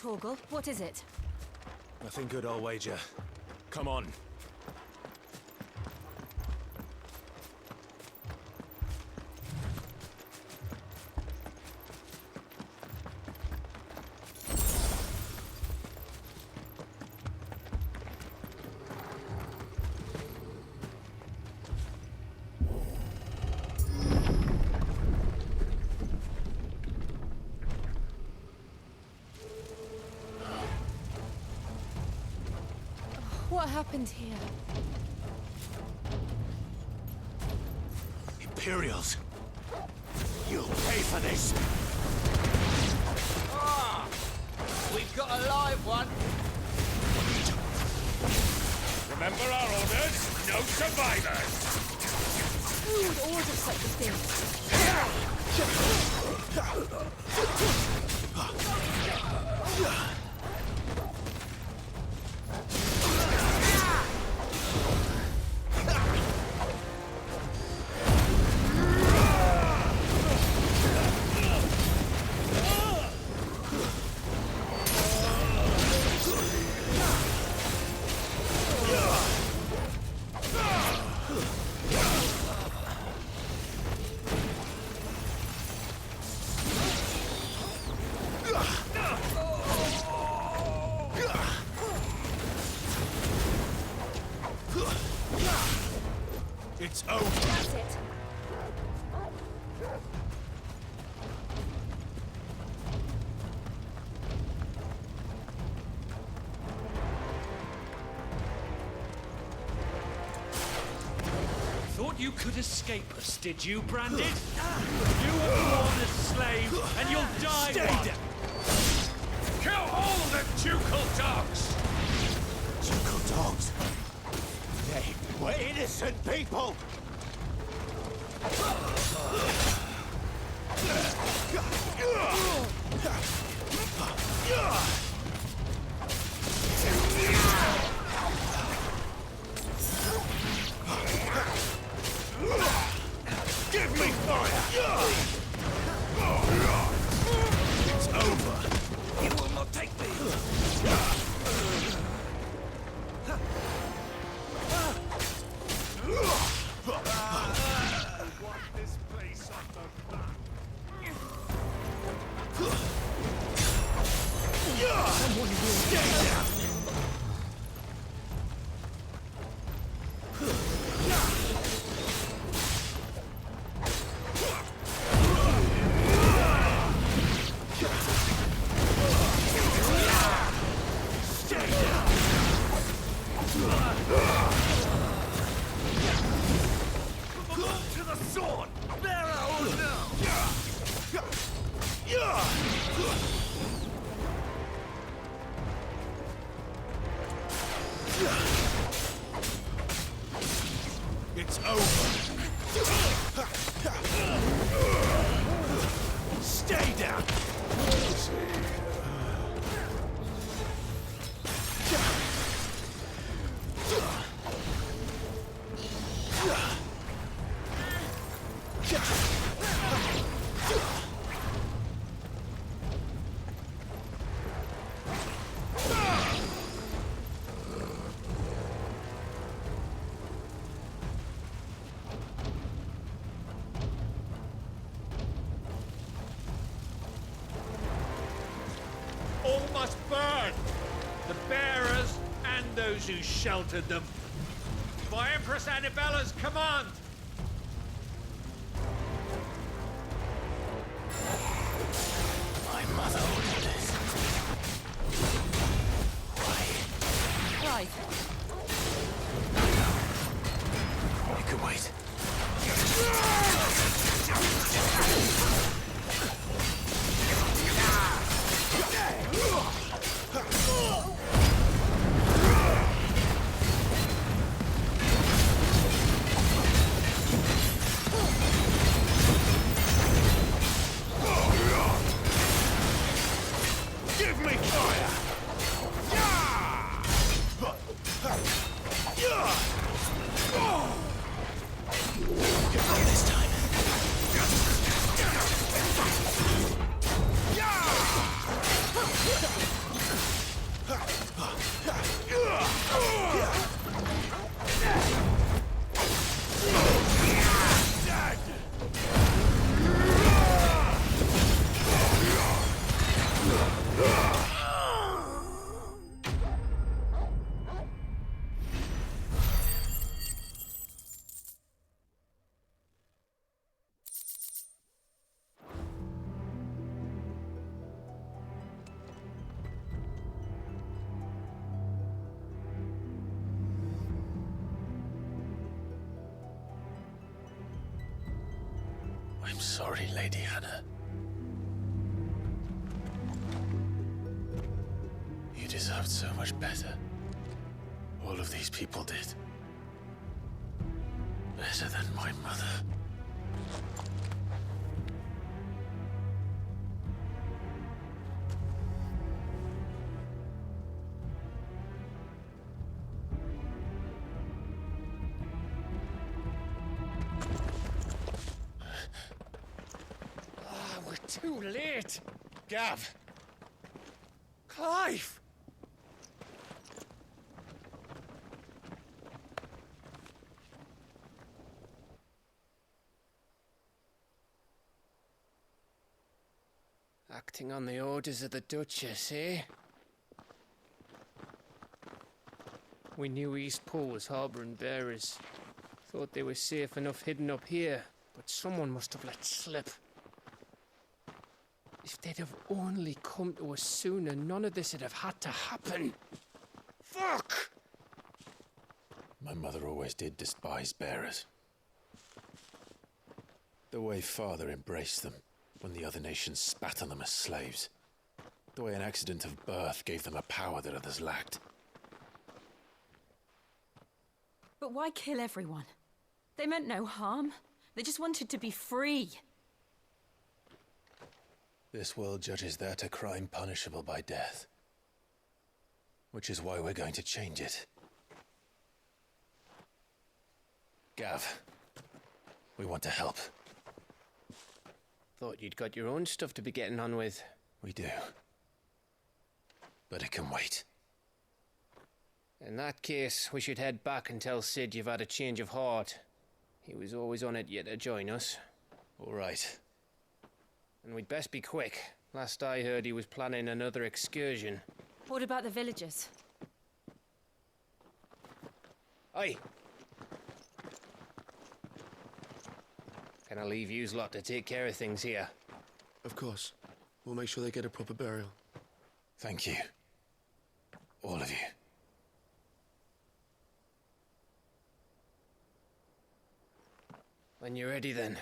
Torgal. What is it? Nothing good, I'll wager. Come on. What happened here? Imperials! You'll pay for this! Ah! We've got a live one! Remember our orders? No survivors! Who would order such a thing? It's over! That's it. Thought you could escape us, did you, Branded? You were born a slave, and you'll die Stay one! down! Kill all the ducal dogs! Jungle dogs! They were innocent people! Give me fire! It's over! You will not take me! This place on the map! Stay down! To the sword! Bearer or no! It's over! Stay down! All must burn! The bearers and those who sheltered them. By Empress Annibella's command! My mother ordered this. Right. You can wait. Give me fire! sorry, Lady Hannah. You deserved so much better. All of these people did. Better than my mother. We're too late. Gav! Clive! Acting on the orders of the Duchess, eh? We knew East Pole was harbouring bearers. Thought they were safe enough hidden up here, but someone must have let slip. If they'd have only come to us sooner, none of this would have had to happen. Fuck! My mother always did despise bearers. The way Father embraced them when the other nations spat on them as slaves. The way an accident of birth gave them a power that others lacked. But why kill everyone? They meant no harm. They just wanted to be free. This world judges that a crime punishable by death. Which is why we're going to change it. Gav, we want to help. Thought you'd got your own stuff to be getting on with. We do. But it can wait. In that case, we should head back and tell Sid you've had a change of heart. He was always on it yet to join us. All right. And we'd best be quick. Last I heard, he was planning another excursion. What about the villagers? Aye. Can I leave yous lot to take care of things here? Of course. We'll make sure they get a proper burial. Thank you. All of you. When you're ready, then.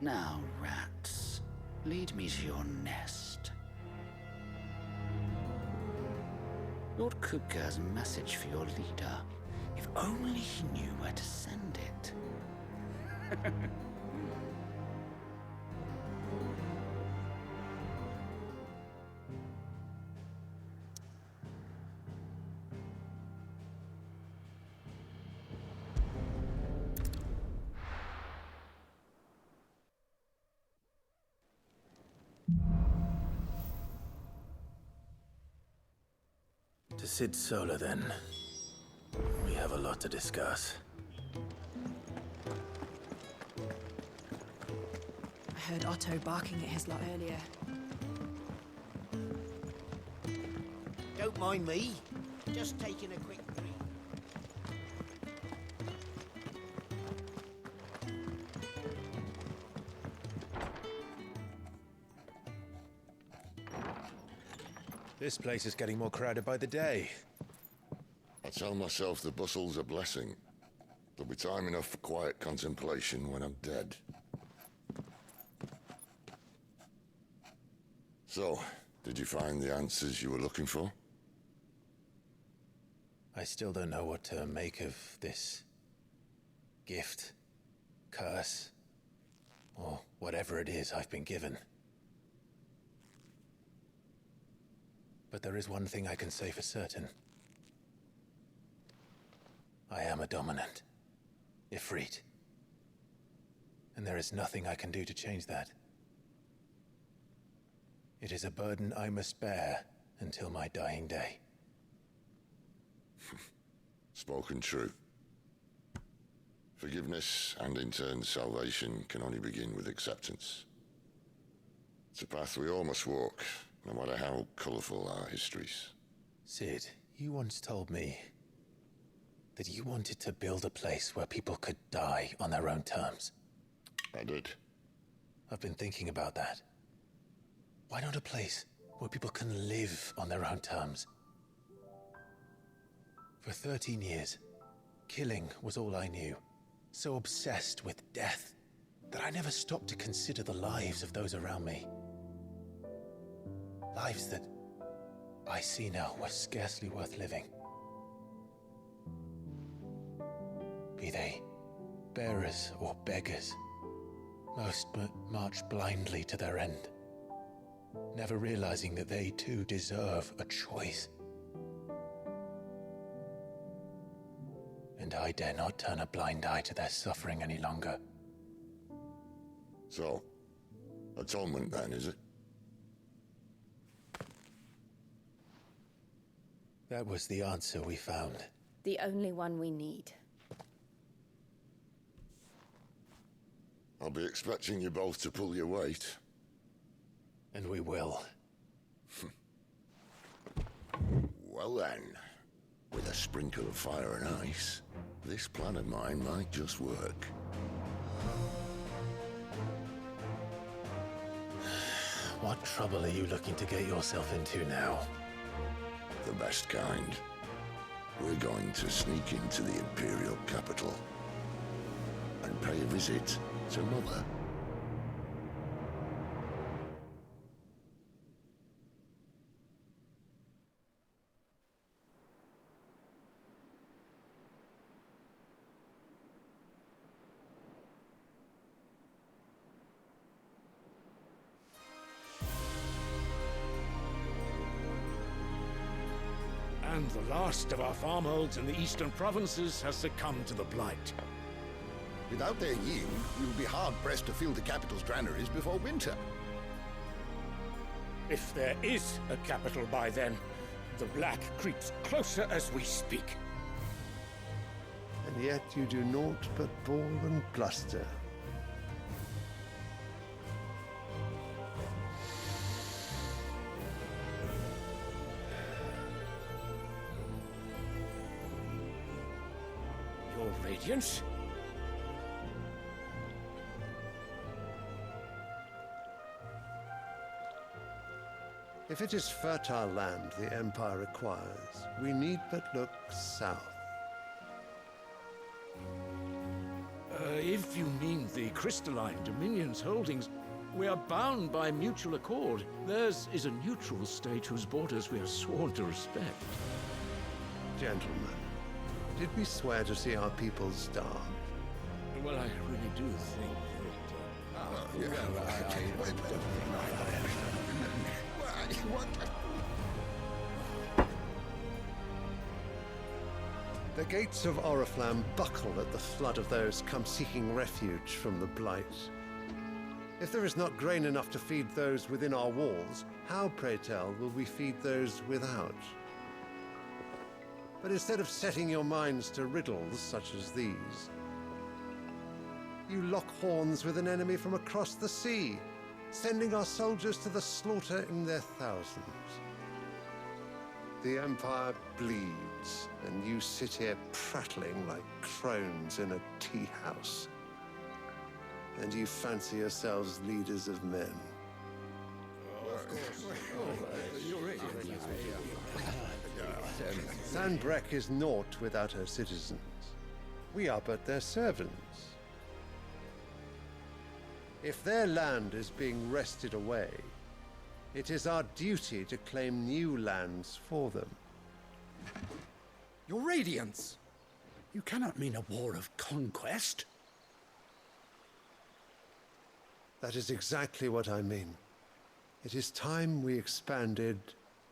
Now, rats, lead me to your nest. Lord Kupka has a message for your leader. If only he knew where to send it. To Sid Solar, then. We have a lot to discuss. I heard Otto barking at his lot earlier. Don't mind me. Just taking a quick breathe. This place is getting more crowded by the day. I tell myself the bustle's a blessing. There'll be time enough for quiet contemplation when I'm dead. So, did you find the answers you were looking for? I still don't know what to make of this gift, curse, or whatever it is I've been given. But there is one thing I can say for certain. I am a dominant, Ifrit. And there is nothing I can do to change that. It is a burden I must bear until my dying day. Spoken true. Forgiveness and in turn salvation can only begin with acceptance. It's a path we all must walk, no matter how colourful our histories. Sid, you once told me that you wanted to build a place where people could die on their own terms. I did. I've been thinking about that. Why not a place where people can live on their own terms? For 13 years, killing was all I knew. So obsessed with death that I never stopped to consider the lives of those around me. Lives that I see now were scarcely worth living. Be they bearers or beggars, most march blindly to their end, never realizing that they too deserve a choice. And I dare not turn a blind eye to their suffering any longer. So, atonement then, is it? That was the answer we found. The only one we need. I'll be expecting you both to pull your weight. And we will. Well then, with a sprinkle of fire and ice, this plan of mine might just work. What trouble are you looking to get yourself into now? The best kind. We're going to sneak into the Imperial capital and pay a visit to Mother. And the last of our farmholds in the eastern provinces has succumbed to the blight. Without their yield, we will be hard-pressed to fill the capital's granaries before winter. If there is a capital by then, the black creeps closer as we speak. And yet you do naught but bawl and bluster. Your Radiance? If it is fertile land the Empire requires, we need but look south. If you mean the crystalline Dominion's holdings, we are bound by mutual accord. Theirs is a neutral state whose borders we are sworn to respect. Gentlemen, did we swear to see our people starve? Well, I really do think The gates of Oriflamme buckle at the flood of those come seeking refuge from the blight. If there is not grain enough to feed those within our walls, how, pray tell, will we feed those without? But instead of setting your minds to riddles such as these, you lock horns with an enemy from across the sea, sending our soldiers to the slaughter in their thousands. The Empire bleeds, and you sit here prattling like crones in a tea house. And you fancy yourselves leaders of men. Sanbreque is naught without her citizens. We are but their servants. If their land is being wrested away, it is our duty to claim new lands for them. Your Radiance! You cannot mean a war of conquest. That is exactly what I mean. It is time we expanded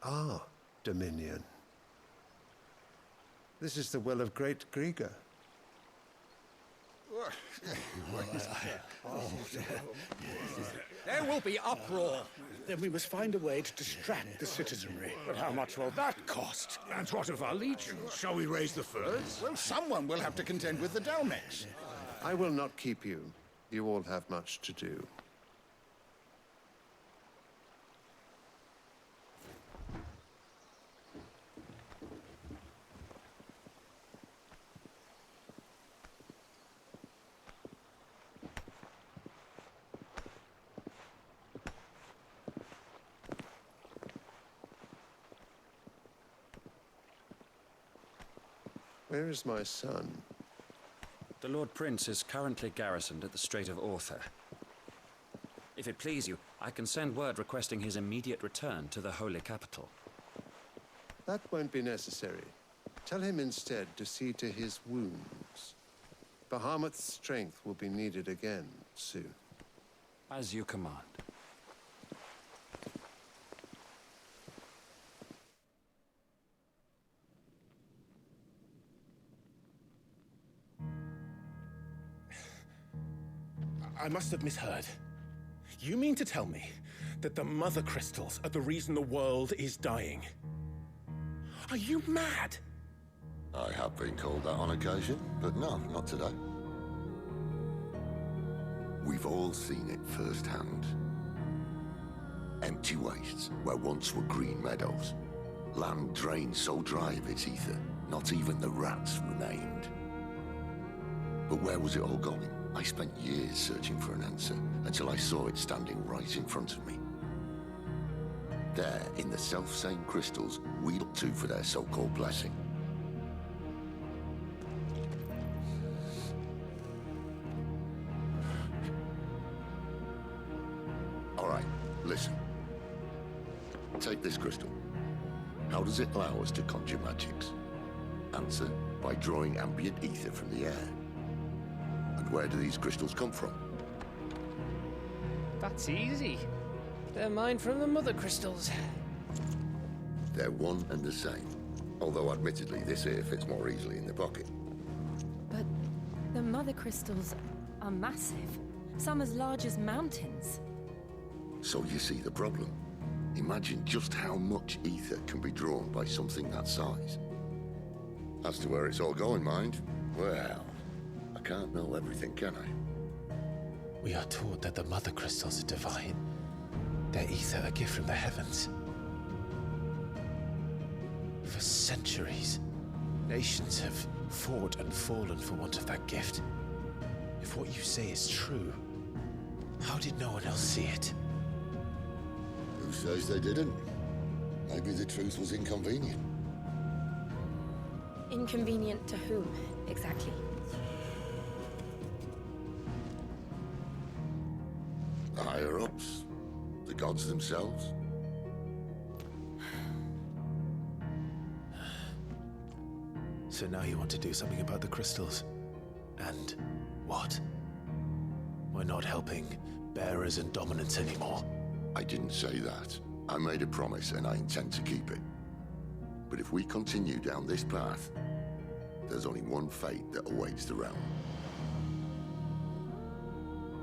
our dominion. This is the will of great Grieger. There will be uproar. Then we must find a way to distract the citizenry. But how much will that cost? And what of our legions? Shall we raise the furs? Well, someone will have to contend with the Dalmex. I will not keep you. You all have much to do. Where is my son? The Lord Prince is currently garrisoned at the Strait of Arthur. If it please you, I can send word requesting his immediate return to the Holy Capital. That won't be necessary. Tell him instead to see to his wounds. Bahamut's strength will be needed again soon. As you command. I must have misheard. You mean to tell me that the Mother Crystals are the reason the world is dying? Are you mad? I have been called that on occasion, but no, not today. We've all seen it firsthand. Empty wastes where once were green meadows. Land drained so dry of its ether, not even the rats remained. But where was it all going? I spent years searching for an answer, until I saw it standing right in front of me. There, in the self-same crystals we look to for their so-called blessing. All right, listen. Take this crystal. How does it allow us to conjure magics? Answer, by drawing ambient ether from the air. And where do these crystals come from? That's easy. They're mine from the Mother Crystals. They're one and the same. Although admittedly this here fits more easily in the pocket. But the Mother Crystals are massive. Some as large as mountains. So you see the problem. Imagine just how much ether can be drawn by something that size. As to where it's all going, mind, well, I can't know everything, can I? We are taught that the Mother Crystals are divine. Their ether a gift from the heavens. For centuries, nations have fought and fallen for want of that gift. If what you say is true, how did no one else see it? Who says they didn't? Maybe the truth was inconvenient. Inconvenient to whom, exactly? The higher-ups? The gods themselves? So now you want to do something about the crystals? And what? We're not helping bearers and dominants anymore. I didn't say that. I made a promise and I intend to keep it. But if we continue down this path, there's only one fate that awaits the realm.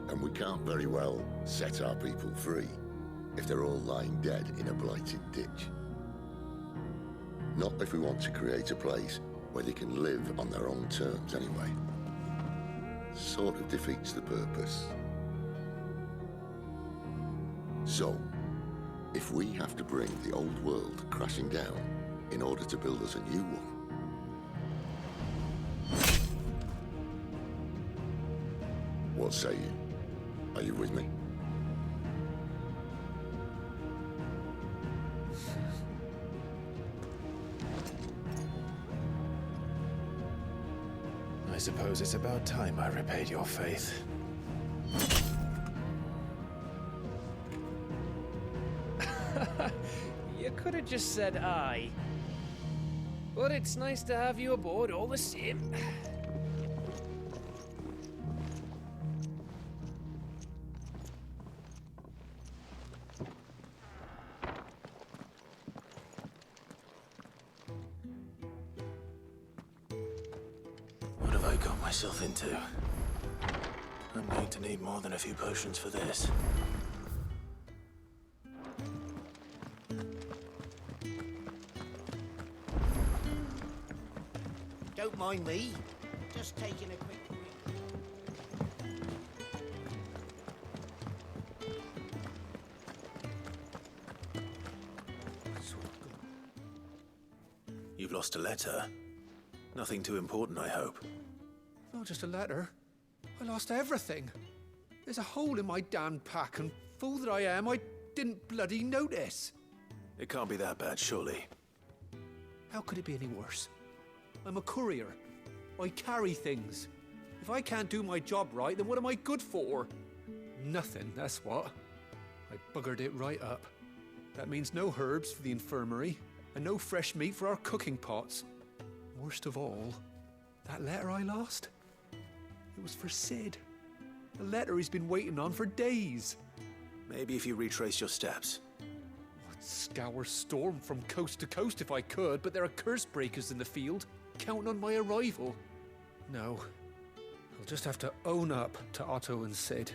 And we can't very well set our people free if they're all lying dead in a blighted ditch. Not if we want to create a place where they can live on their own terms anyway. Sort of defeats the purpose. So, if we have to bring the old world crashing down in order to build us a new one, what say you? Are you with me? I suppose it's about time I repaid your faith. You could have just said aye. But it's nice to have you aboard all the same. What have I got myself into? I'm going to need more than a few potions for this. Don't mind me. Just taking a quick drink. You've lost a letter. Nothing too important, I hope. Not just a letter. I lost everything. There's a hole in my damned pack, and fool that I am, I didn't bloody notice. It can't be that bad, surely. How could it be any worse? I'm a courier. I carry things. If I can't do my job right, then what am I good for? Nothing, that's what. I buggered it right up. That means no herbs for the infirmary, and no fresh meat for our cooking pots. Worst of all, that letter I lost? It was for Sid. A letter he's been waiting on for days. Maybe if you retrace your steps. I'd scour Storm from coast to coast if I could, but there are curse breakers in the field, counting on my arrival. No, I'll just have to own up to Otto and Sid.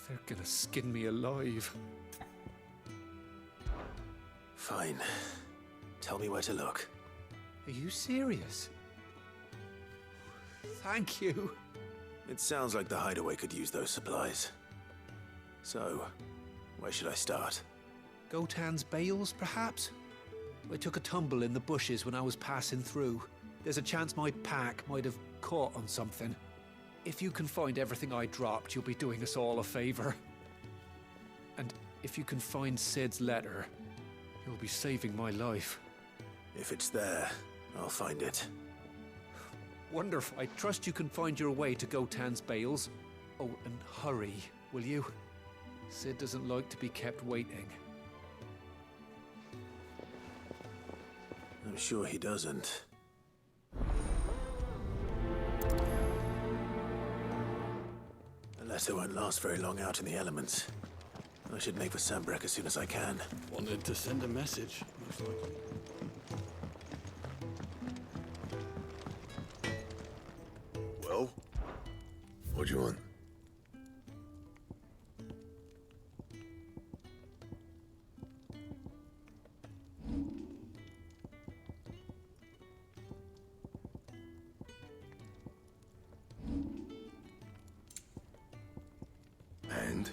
They're gonna skin me alive. Fine. Tell me where to look. Are you serious? Thank you. It sounds like the hideaway could use those supplies. So, where should I start? Gotan's bales, perhaps? I took a tumble in the bushes when I was passing through. There's a chance my pack might have caught on something. If you can find everything I dropped, you'll be doing us all a favor. And if you can find Sid's letter, you'll be saving my life. If it's there, I'll find it. Wonderful. I trust you can find your way to Gotan's bales. Oh, and hurry, will you? Sid doesn't like to be kept waiting. I'm sure he doesn't. The letter won't last very long out in the elements. I should make for Sambrek as soon as I can. Wanted to send a message, most likely. Well, what do you want? And?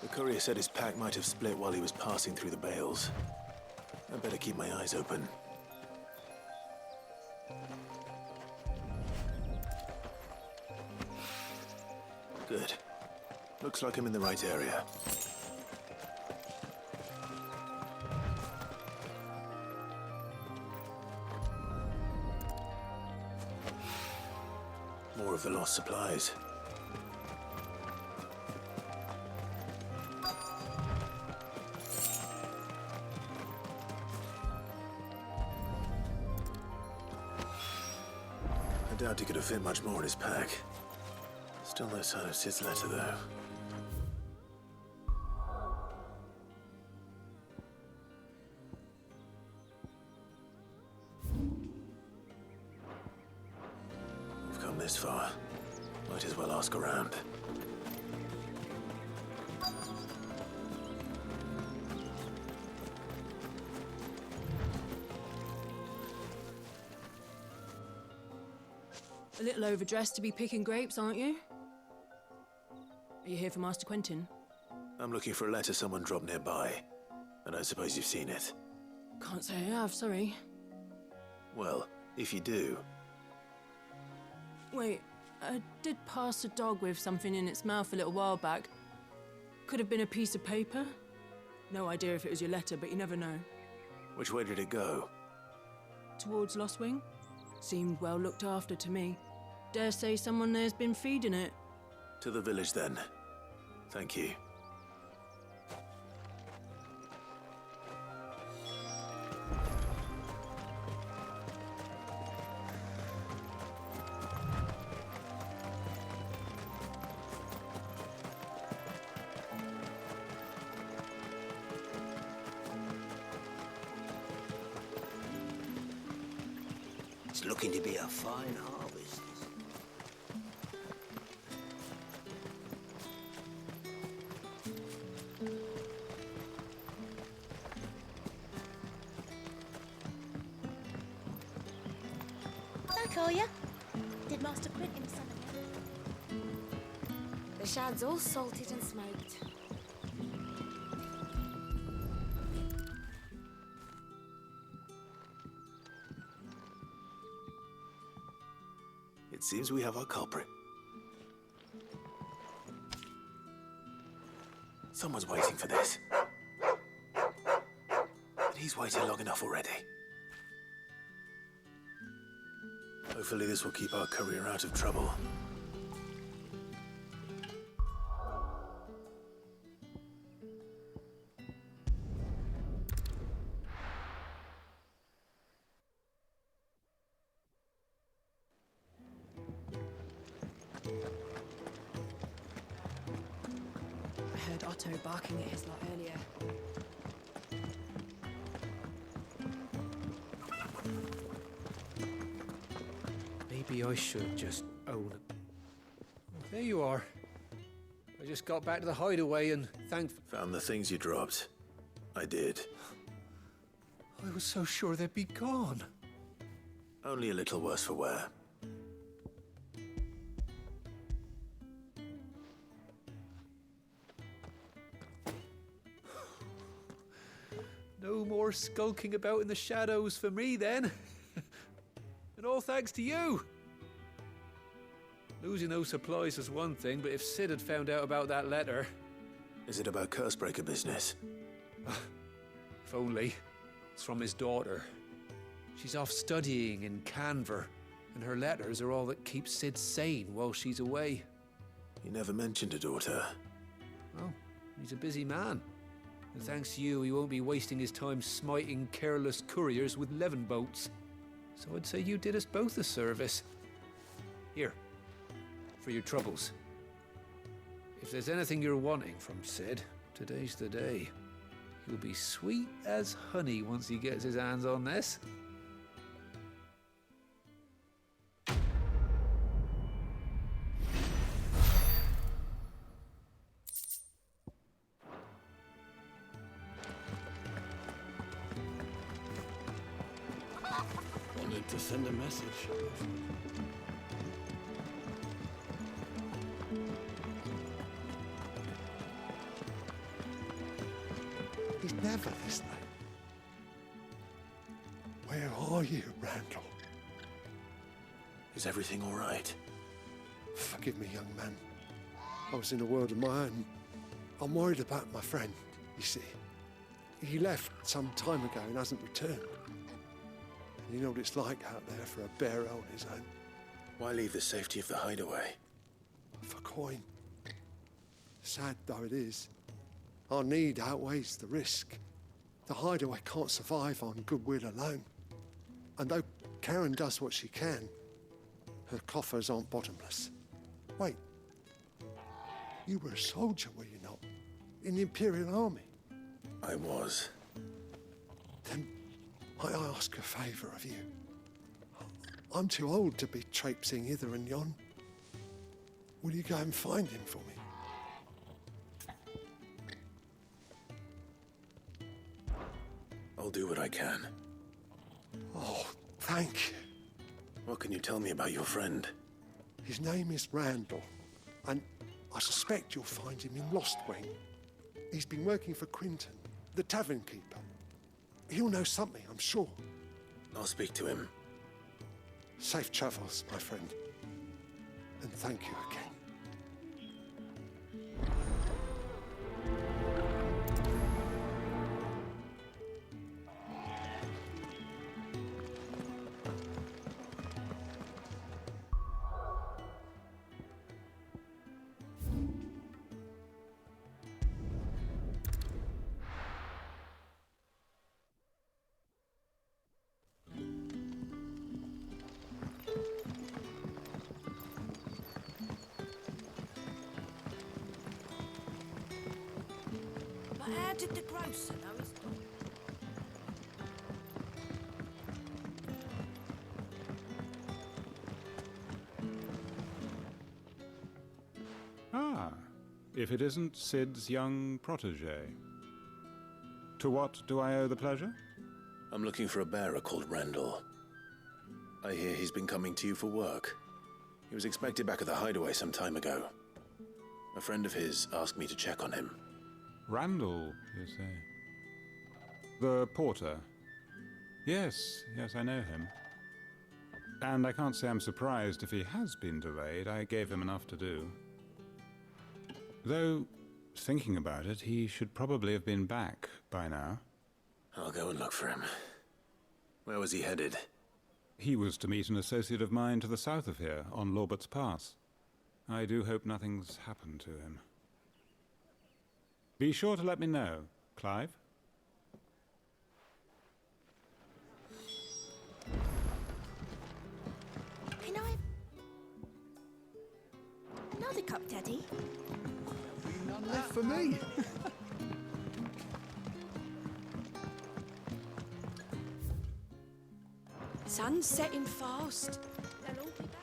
The courier said his pack might have split while he was passing through the bales. I better keep my eyes open. Good. Looks like I'm in the right area. More of the lost supplies. I doubt he could have fit much more in his pack. Still no sign of Sid's letter, though. We've come this far. Might as well ask around. A little overdressed to be picking grapes, aren't you? Are you here for Master Quentin? I'm looking for a letter someone dropped nearby. I don't suppose you've seen it. Can't say I have, sorry. Well, if you do... Wait, I did pass a dog with something in its mouth a little while back. Could have been a piece of paper. No idea if it was your letter, but you never know. Which way did it go? Towards Lost Wing? Seemed well looked after to me. Dare say someone there's been feeding it. To the village, then. Thank you. It's looking to be a fine harvest. Collier? Did Master print him something? The shad's all salted and smoked. It seems we have our culprit. Someone's waiting for this. But he's waited long enough already. Hopefully this will keep our courier out of trouble. I heard Otto barking at his lot earlier. Maybe I should just own it. There you are. I just got back to the hideaway and Found the things you dropped. I did. I was so sure they'd be gone. Only a little worse for wear. No more skulking about in the shadows for me, then. And all thanks to you. Losing those supplies was one thing, but if Sid had found out about that letter... Is it about Cursebreaker business? If only. It's from his daughter. She's off studying in Canver, and her letters are all that keeps Sid sane while she's away. You never mentioned a daughter. Oh, he's a busy man. And thanks to you, he won't be wasting his time smiting careless couriers with levin boats. So I'd say you did us both a service. Here, for your troubles. If there's anything you're wanting from Sid, today's the day. He'll be sweet as honey once he gets his hands on this. Wanted to send a message. He's never this late. Where are you, Randall? Is everything all right? Forgive me, young man. I was in a world of my own. I'm worried about my friend, you see. He left some time ago and hasn't returned. You know what it's like out there for a bearer on his own. Why leave the safety of the hideaway? For coin. Sad though it is, our need outweighs the risk. The hideaway can't survive on goodwill alone. And though Karen does what she can, her coffers aren't bottomless. Wait, you were a soldier, were you not? In the Imperial Army? I was. Then I ask a favour of you. I'm too old to be traipsing hither and yon. Will you go and find him for me? I'll do what I can. Oh, thank you. What can you tell me about your friend? His name is Randall, and I suspect you'll find him in Lostwing. He's been working for Quinton, the tavern keeper. He'll know something, I'm sure. I'll speak to him. Safe travels, my friend. And thank you again. But how did the grocer know his dog? Ah, if it isn't Sid's young protege. To what do I owe the pleasure? I'm looking for a bearer called Randall. I hear he's been coming to you for work. He was expected back at the hideaway some time ago. A friend of his asked me to check on him. Randall, you say? The porter? Yes, I know him. And I can't say I'm surprised if he has been delayed. I gave him enough to do. Though, thinking about it, he should probably have been back by now. I'll go and look for him. Where was he headed? He was to meet an associate of mine to the south of here, on Lorbert's Pass. I do hope nothing's happened to him. Be sure to let me know, Clive. Can I... Another cup, Daddy? None left for me. Sun's setting fast. They'll all be back.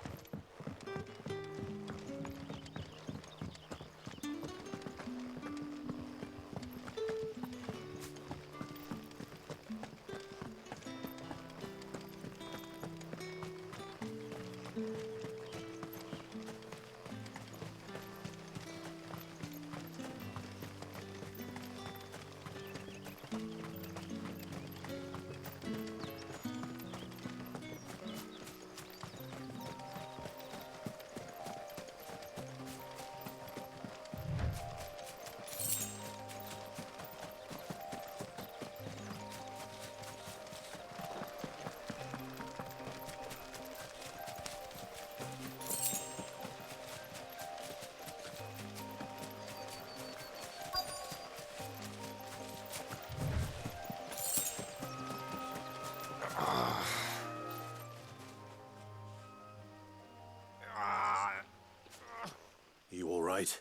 You all right?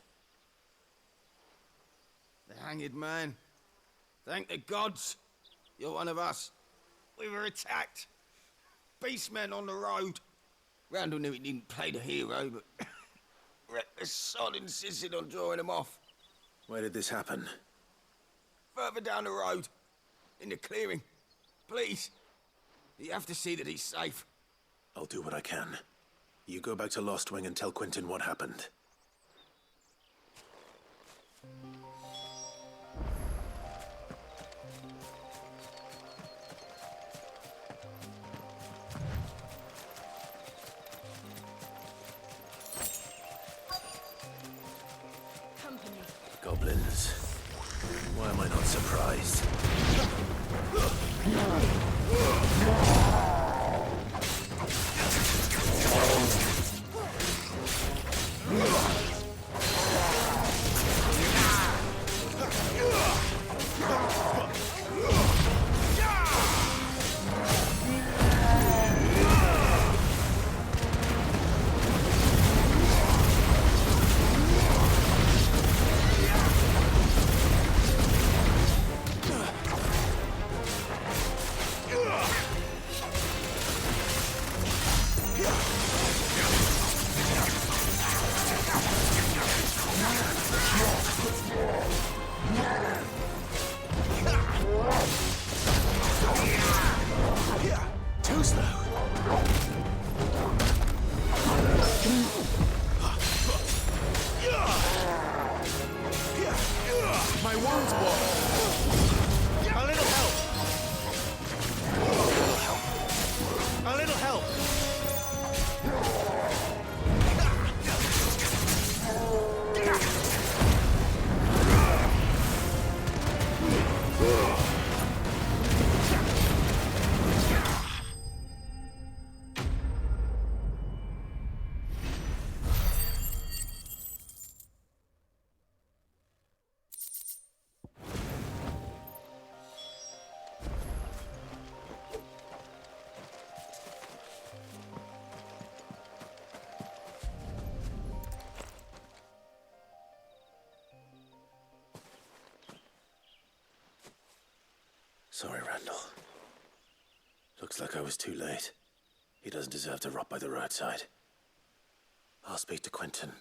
The hanged man. Thank the gods. You're one of us. We were attacked. Beastmen on the road. Randall knew he didn't play the hero, but the sod insisted on drawing him off. Where did this happen? Further down the road. In the clearing. Please. You have to see that he's safe. I'll do what I can. You go back to Lost Wing and tell Quentin what happened. Company. Goblins. Why am I not surprised? Too slow. My wounds, boy. A little help. A little help. Sorry, Randall. Looks like I was too late. He doesn't deserve to rot by the roadside. I'll speak to Quentin.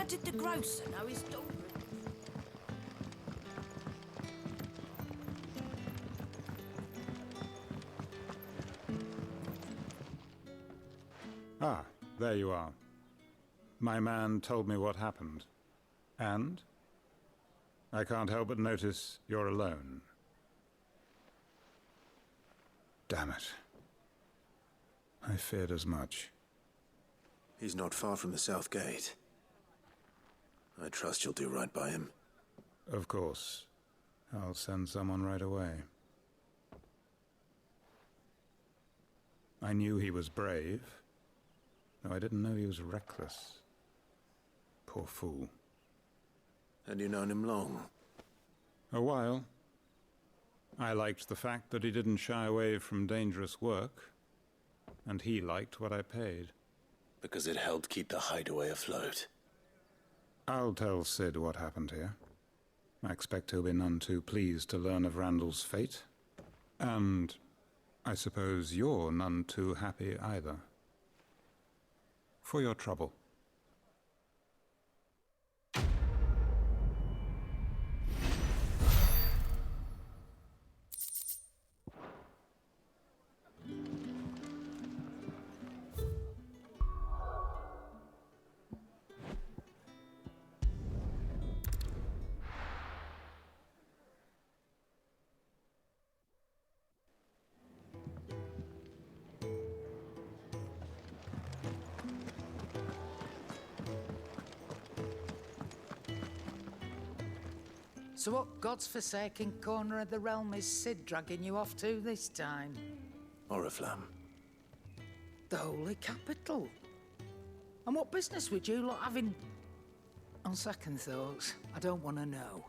How did the grocer know his daughter? Ah, there you are. My man told me what happened. And? I can't help but notice you're alone. Damn it. I feared as much. He's not far from the South Gate. I trust you'll do right by him. Of course. I'll send someone right away. I knew he was brave, though I didn't know he was reckless. Poor fool. Had you known him long? A while. I liked the fact that he didn't shy away from dangerous work, and he liked what I paid. Because it helped keep the hideaway afloat. I'll tell Sid what happened here. I expect he'll be none too pleased to learn of Randall's fate. And I suppose you're none too happy either. For your trouble. So what God's forsaken corner of the realm is Sid dragging you off to this time? Oriflamme. The Holy Capital. And what business would you lot having? On second thoughts, I don't want to know.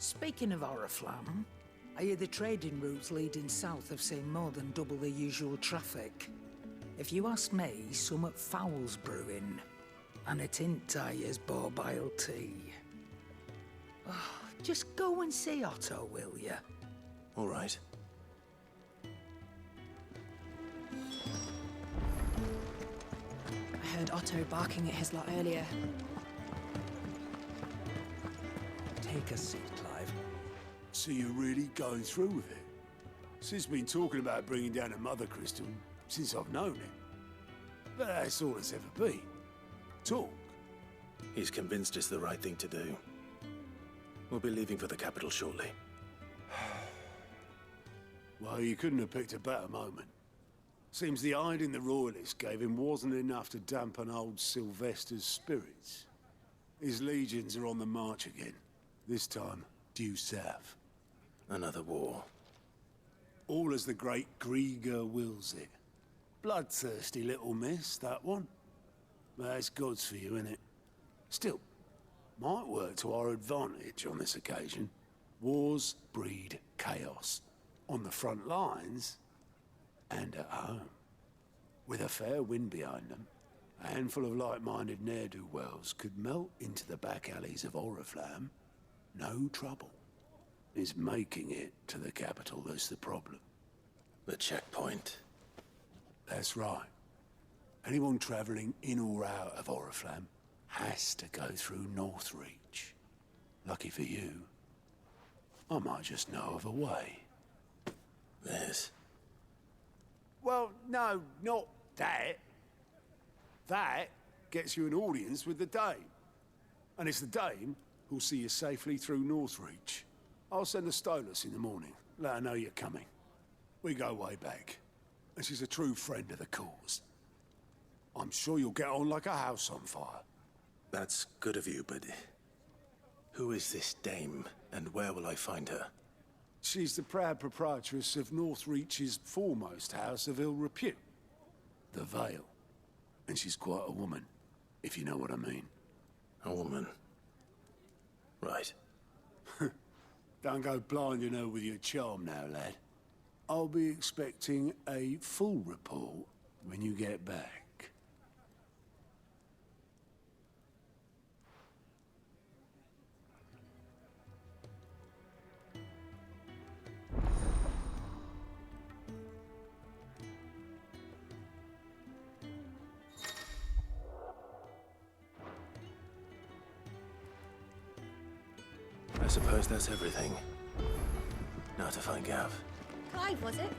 Speaking of Oriflamme, I hear the trading routes leading south have seen more than double the usual traffic. If you ask me, summat foul's brewing, and it ain't Tyre's borbile tea. Oh, just go and see Otto, will you? All right. I heard Otto barking at his lot earlier. Take a seat, Clive. So you're really going through with it? Sid's been talking about bringing down a mother crystal since I've known him. But that's all it's ever been. Talk. He's convinced it's the right thing to do. We'll be leaving for the capital shortly. Well, you couldn't have picked a better moment. Seems the hiding the Royalists gave him wasn't enough to dampen old Sylvester's spirits. His legions are on the march again. This time, due south. Another war. All as the great Grieger wills it. Bloodthirsty little miss, that one. But that's God's for you, innit? Still, might work to our advantage on this occasion. Wars breed chaos. On the front lines, and at home. With a fair wind behind them, a handful of like-minded ne'er-do-wells could melt into the back alleys of Oriflamme. No trouble. It's making it to the capital that's the problem. The checkpoint. That's right. Anyone travelling in or out of Oriflamme has to go through Northreach. Lucky for you, I might just know of a way. Liz. Well, no, not that. That gets you an audience with the Dame. And it's the Dame who'll see you safely through Northreach. I'll send a Stolas in the morning. Let her know you're coming. We go way back. And she's a true friend of the cause. I'm sure you'll get on like a house on fire. That's good of you, but who is this Dame, and where will I find her? She's the proud proprietress of Northreach's foremost house of ill repute, the Vale. And she's quite a woman, if you know what I mean. A woman? Right. Don't go blinding her with your charm now, lad. I'll be expecting a full report when you get back. I suppose that's everything. Now to find Gav. Clive, was it?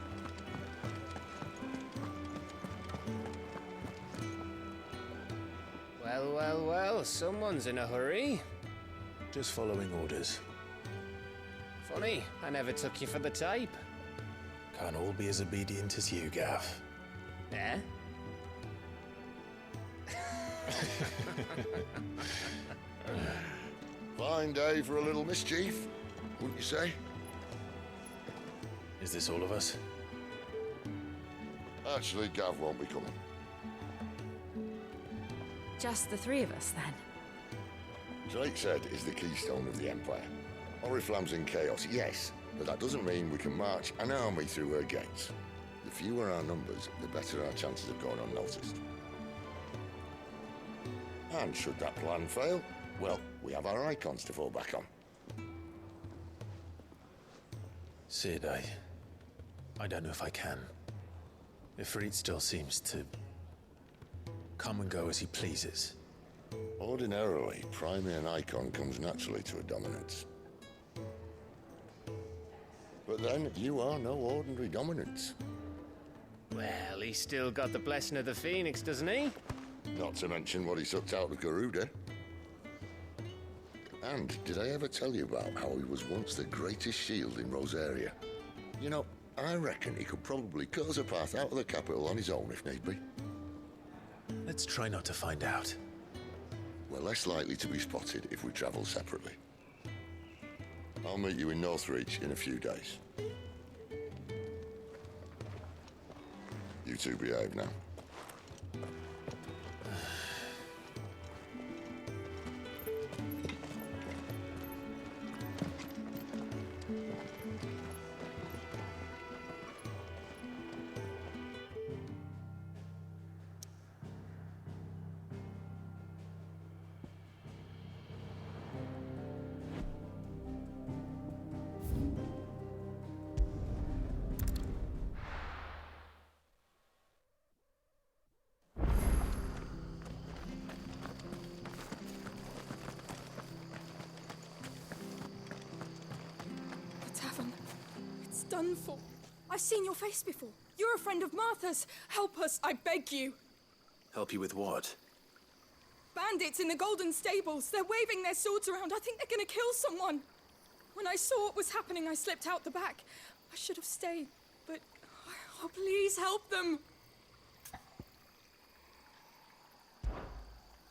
Well, well, well, someone's in a hurry. Just following orders. Funny, I never took you for the type. Can't all be as obedient as you, Gav. Eh? Fine day for a little mischief, wouldn't you say? Is this all of us? Actually, Gav won't be coming. Just the three of us, then? Drake said is the keystone of the Empire. Oriflamme's in chaos, yes, but that doesn't mean we can march an army through her gates. The fewer our numbers, the better our chances of going unnoticed. And should that plan fail, well, we have our icons to fall back on. Sid, I don't know if I can. Ifrit still seems to come and go as he pleases. Ordinarily, priming an icon comes naturally to a dominance. But then, you are no ordinary dominance. Well, he's still got the blessing of the Phoenix, doesn't he? Not to mention what he sucked out of Garuda. And did I ever tell you about how he was once the greatest shield in Rosaria? You know, I reckon he could probably cut us a path out of the capital on his own if need be. Let's try not to find out. We're less likely to be spotted if we travel separately. I'll meet you in Northreach in a few days. You two behave now. Done for. I've seen your face before. You're a friend of Martha's. Help us, I beg you. Help you with what? Bandits in the Golden Stables. They're waving their swords around. I think they're gonna kill someone. When I saw what was happening, I slipped out the back. I should have stayed, but... Oh, please help them.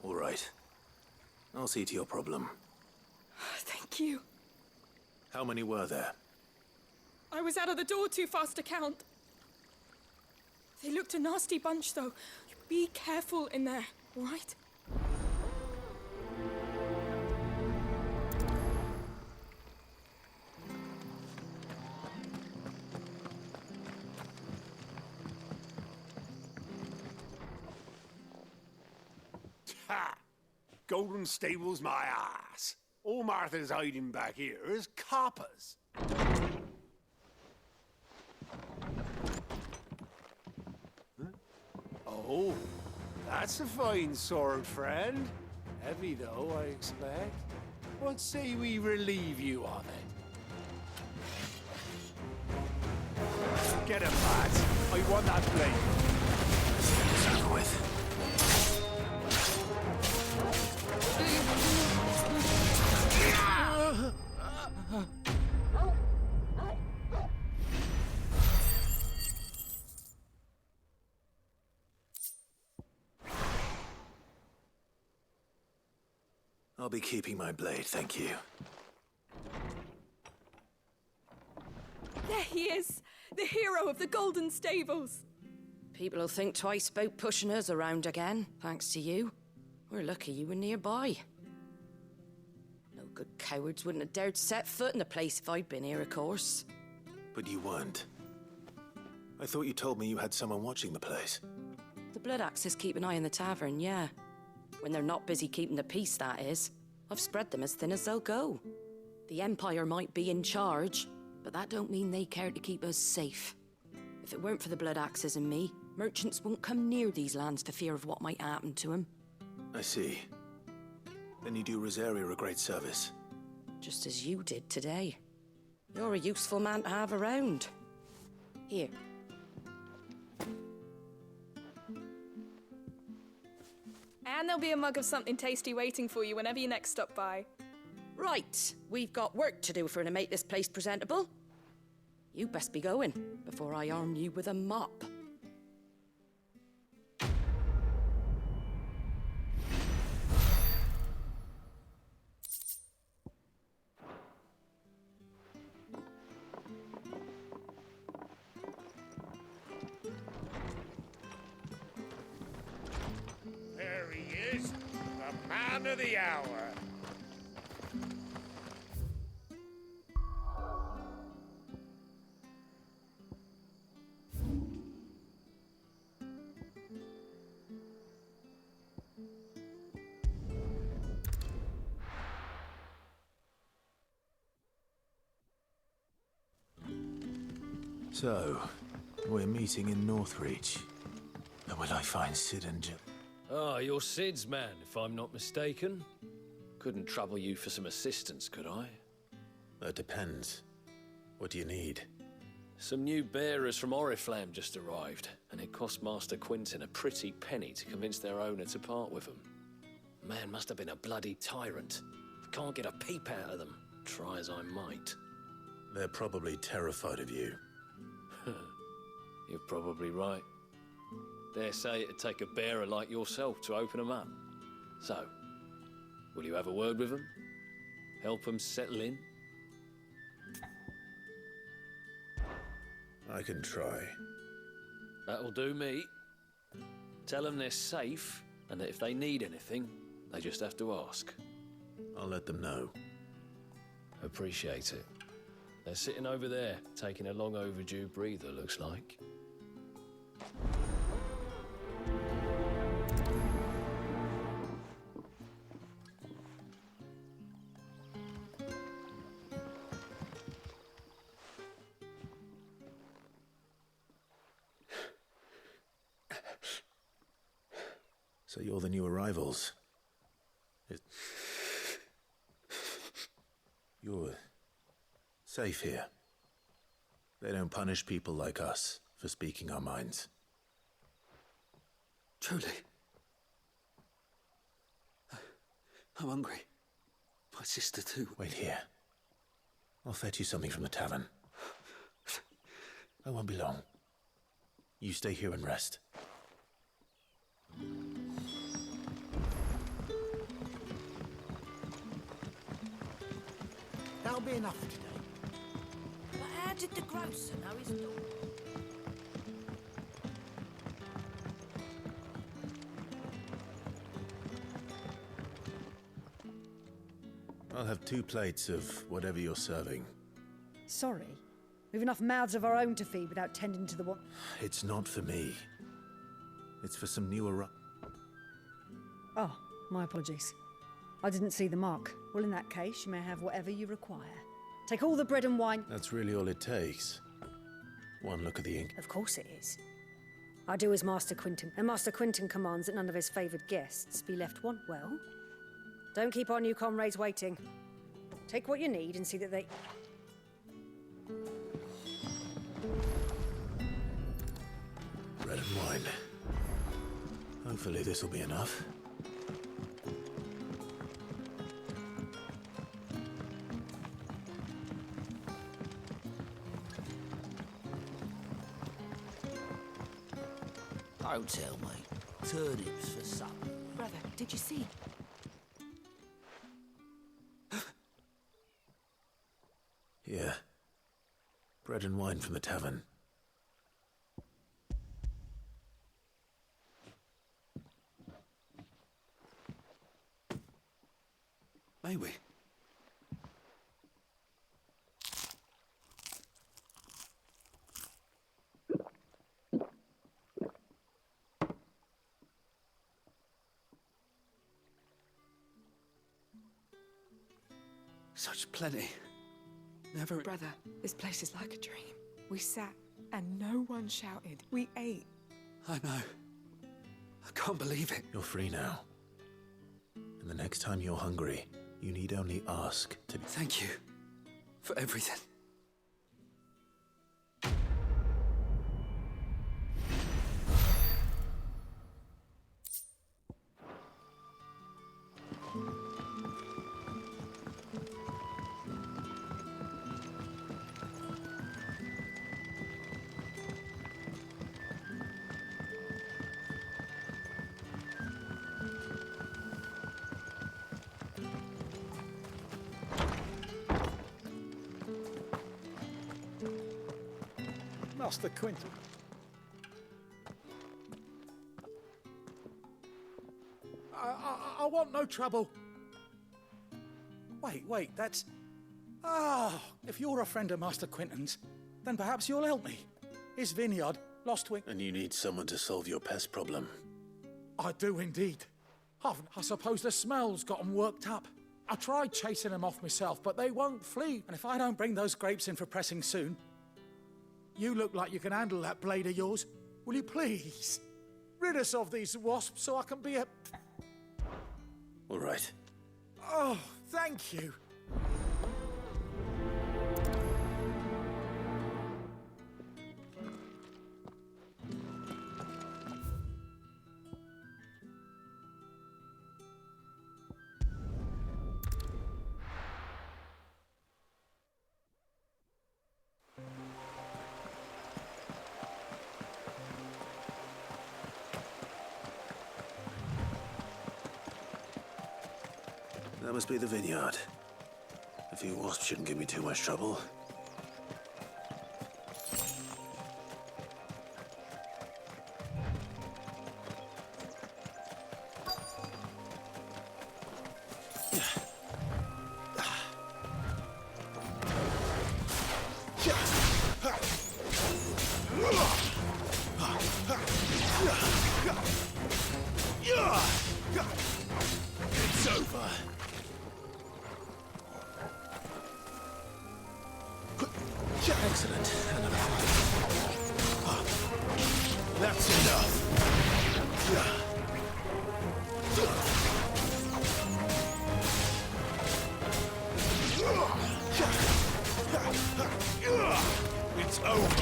All right. I'll see to your problem. Thank you. How many were there? I was out of the door too fast to count. They looked a nasty bunch, though. Be careful in there, all right? Ha! Golden Stables, my ass. All Martha's hiding back here is coppers. Oh, that's a fine sword, friend. Heavy, though, I expect. What say we relieve you of it? Get him, lads. I want that blade. It's over with. I'll be keeping my blade, thank you. There he is, the hero of the Golden Stables. People will think twice about pushing us around again, thanks to you. We're lucky you were nearby. No good cowards wouldn't have dared set foot in the place if I'd been here, of course. But you weren't. I thought you told me you had someone watching the place. The Blood Axes keep an eye on the tavern, yeah. When they're not busy keeping the peace, that is. I've spread them as thin as they'll go. The Empire might be in charge, but that don't mean they care to keep us safe. If it weren't for the Blood Axes and me, merchants won't come near these lands for fear of what might happen to them. I see. Then you do Rosaria a great service. Just as you did today. You're a useful man to have around. Here. And there'll be a mug of something tasty waiting for you whenever you next stop by. Right, we've got work to do for to make this place presentable. You best be going before I arm you with a mop. There he is, the man of the hour. So, we're meeting in Northreach. And will I find Sid and Jill? Ah, you're Sid's man, if I'm not mistaken. Couldn't trouble you for some assistance, could I? That depends. What do you need? Some new bearers from Oriflamme just arrived, and it cost Master Quinton a pretty penny to convince their owner to part with them. Man must have been a bloody tyrant. Can't get a peep out of them, try as I might. They're probably terrified of you. You're probably right. Dare say it'd take a bearer like yourself to open them up. So, will you have a word with them? Help them settle in? I can try. That'll do me. Tell them they're safe, and that if they need anything, they just have to ask. I'll let them know. Appreciate it. They're sitting over there, taking a long overdue breather, looks like. So you're the new arrivals. You're safe here. They don't punish people like us for speaking our minds. Truly. I'm hungry. My sister too. Wait here. I'll fetch you something from the tavern. I won't be long. You stay here and rest. That'll be enough for today. But how did the grocer know his door? I'll have 2 plates of whatever you're serving. Sorry. We've enough mouths of our own to feed without tending to the one. It's not for me. It's for some new Oh, my apologies. I didn't see the mark. Well, in that case, you may have whatever you require. Take all the bread and wine. That's really all it takes. One look at the ink. Of course it is. I do as Master Quinton, and Master Quinton commands that none of his favoured guests be left want well. Don't keep our new comrades waiting. Take what you need and see that they... Bread and wine. Hopefully this will be enough. Don't tell me. Turnips for supper. Brother, did you see? Here. Bread and wine from the tavern. May we? Such plenty. Never... Brother, this place is like a dream. We sat and no one shouted. We ate. I know. I can't believe it. You're free now. And the next time you're hungry, you need only ask to be... Thank you for everything. Master Quinton. I want no trouble. Wait, that's... if you're a friend of Master Quinton's, then perhaps you'll help me. His vineyard, lost wing... And you need someone to solve your pest problem. I do indeed. I suppose the smell's got 'em worked up. I tried chasing them off myself, but they won't flee. And if I don't bring those grapes in for pressing soon... You look like you can handle that blade of yours. Will you please rid us of these wasps so I can be a... All right. Oh, thank you. That must be the vineyard. A few wasps shouldn't give me too much trouble. It's over. Excellent. That's enough. It's over.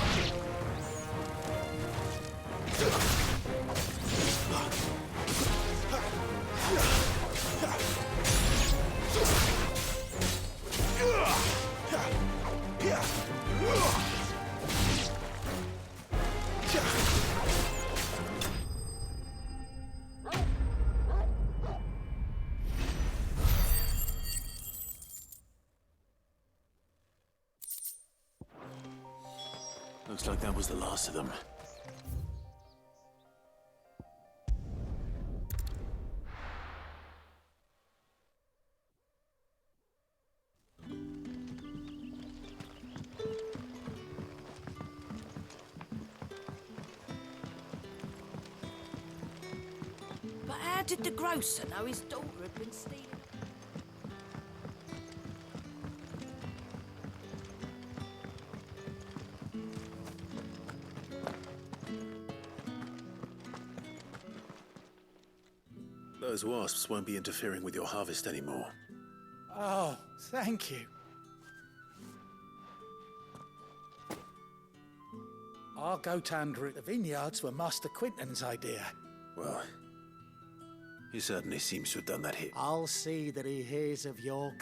Looks like that was the last of them. But how did the grocer know his daughter had been stealing? Those wasps won't be interfering with your harvest anymore. Oh, thank you. Our go-tander at the vineyards were Master Quinton's idea. Well, he certainly seems to have done that here. I'll see that he hears of your...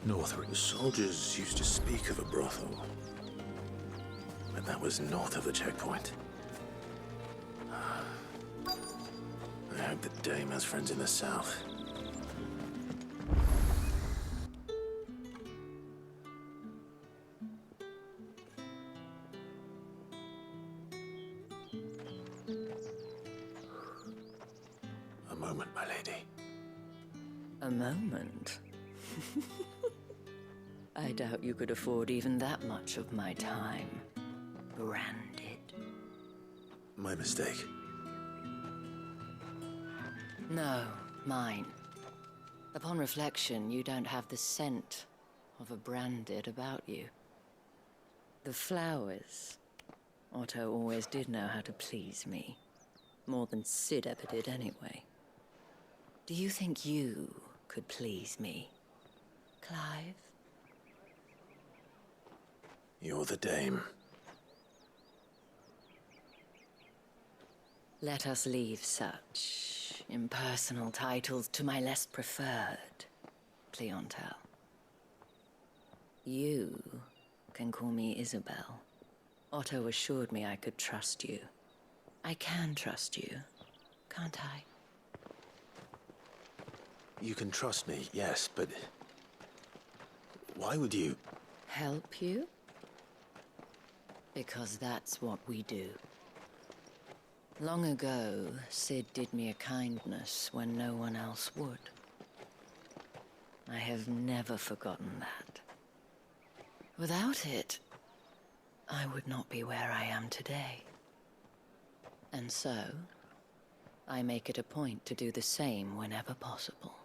North. The soldiers used to speak of a brothel, but that was north of the checkpoint. I hope the dame has friends in the south. A moment, my lady. A moment? I doubt you could afford even that much of my time. Branded. My mistake. No, mine. Upon reflection, you don't have the scent of a branded about you. The flowers. Otto always did know how to please me. More than Sid ever did anyway. Do you think you could please me, Clive? You're the dame. Let us leave such impersonal titles to my less preferred clientele. You can call me Isabel. Otto assured me I could trust you. I can trust you, can't I? You can trust me, yes, but why would you? Help you? Because that's what we do. Long ago, Sid did me a kindness when no one else would. I have never forgotten that. Without it, I would not be where I am today. And so, I make it a point to do the same whenever possible.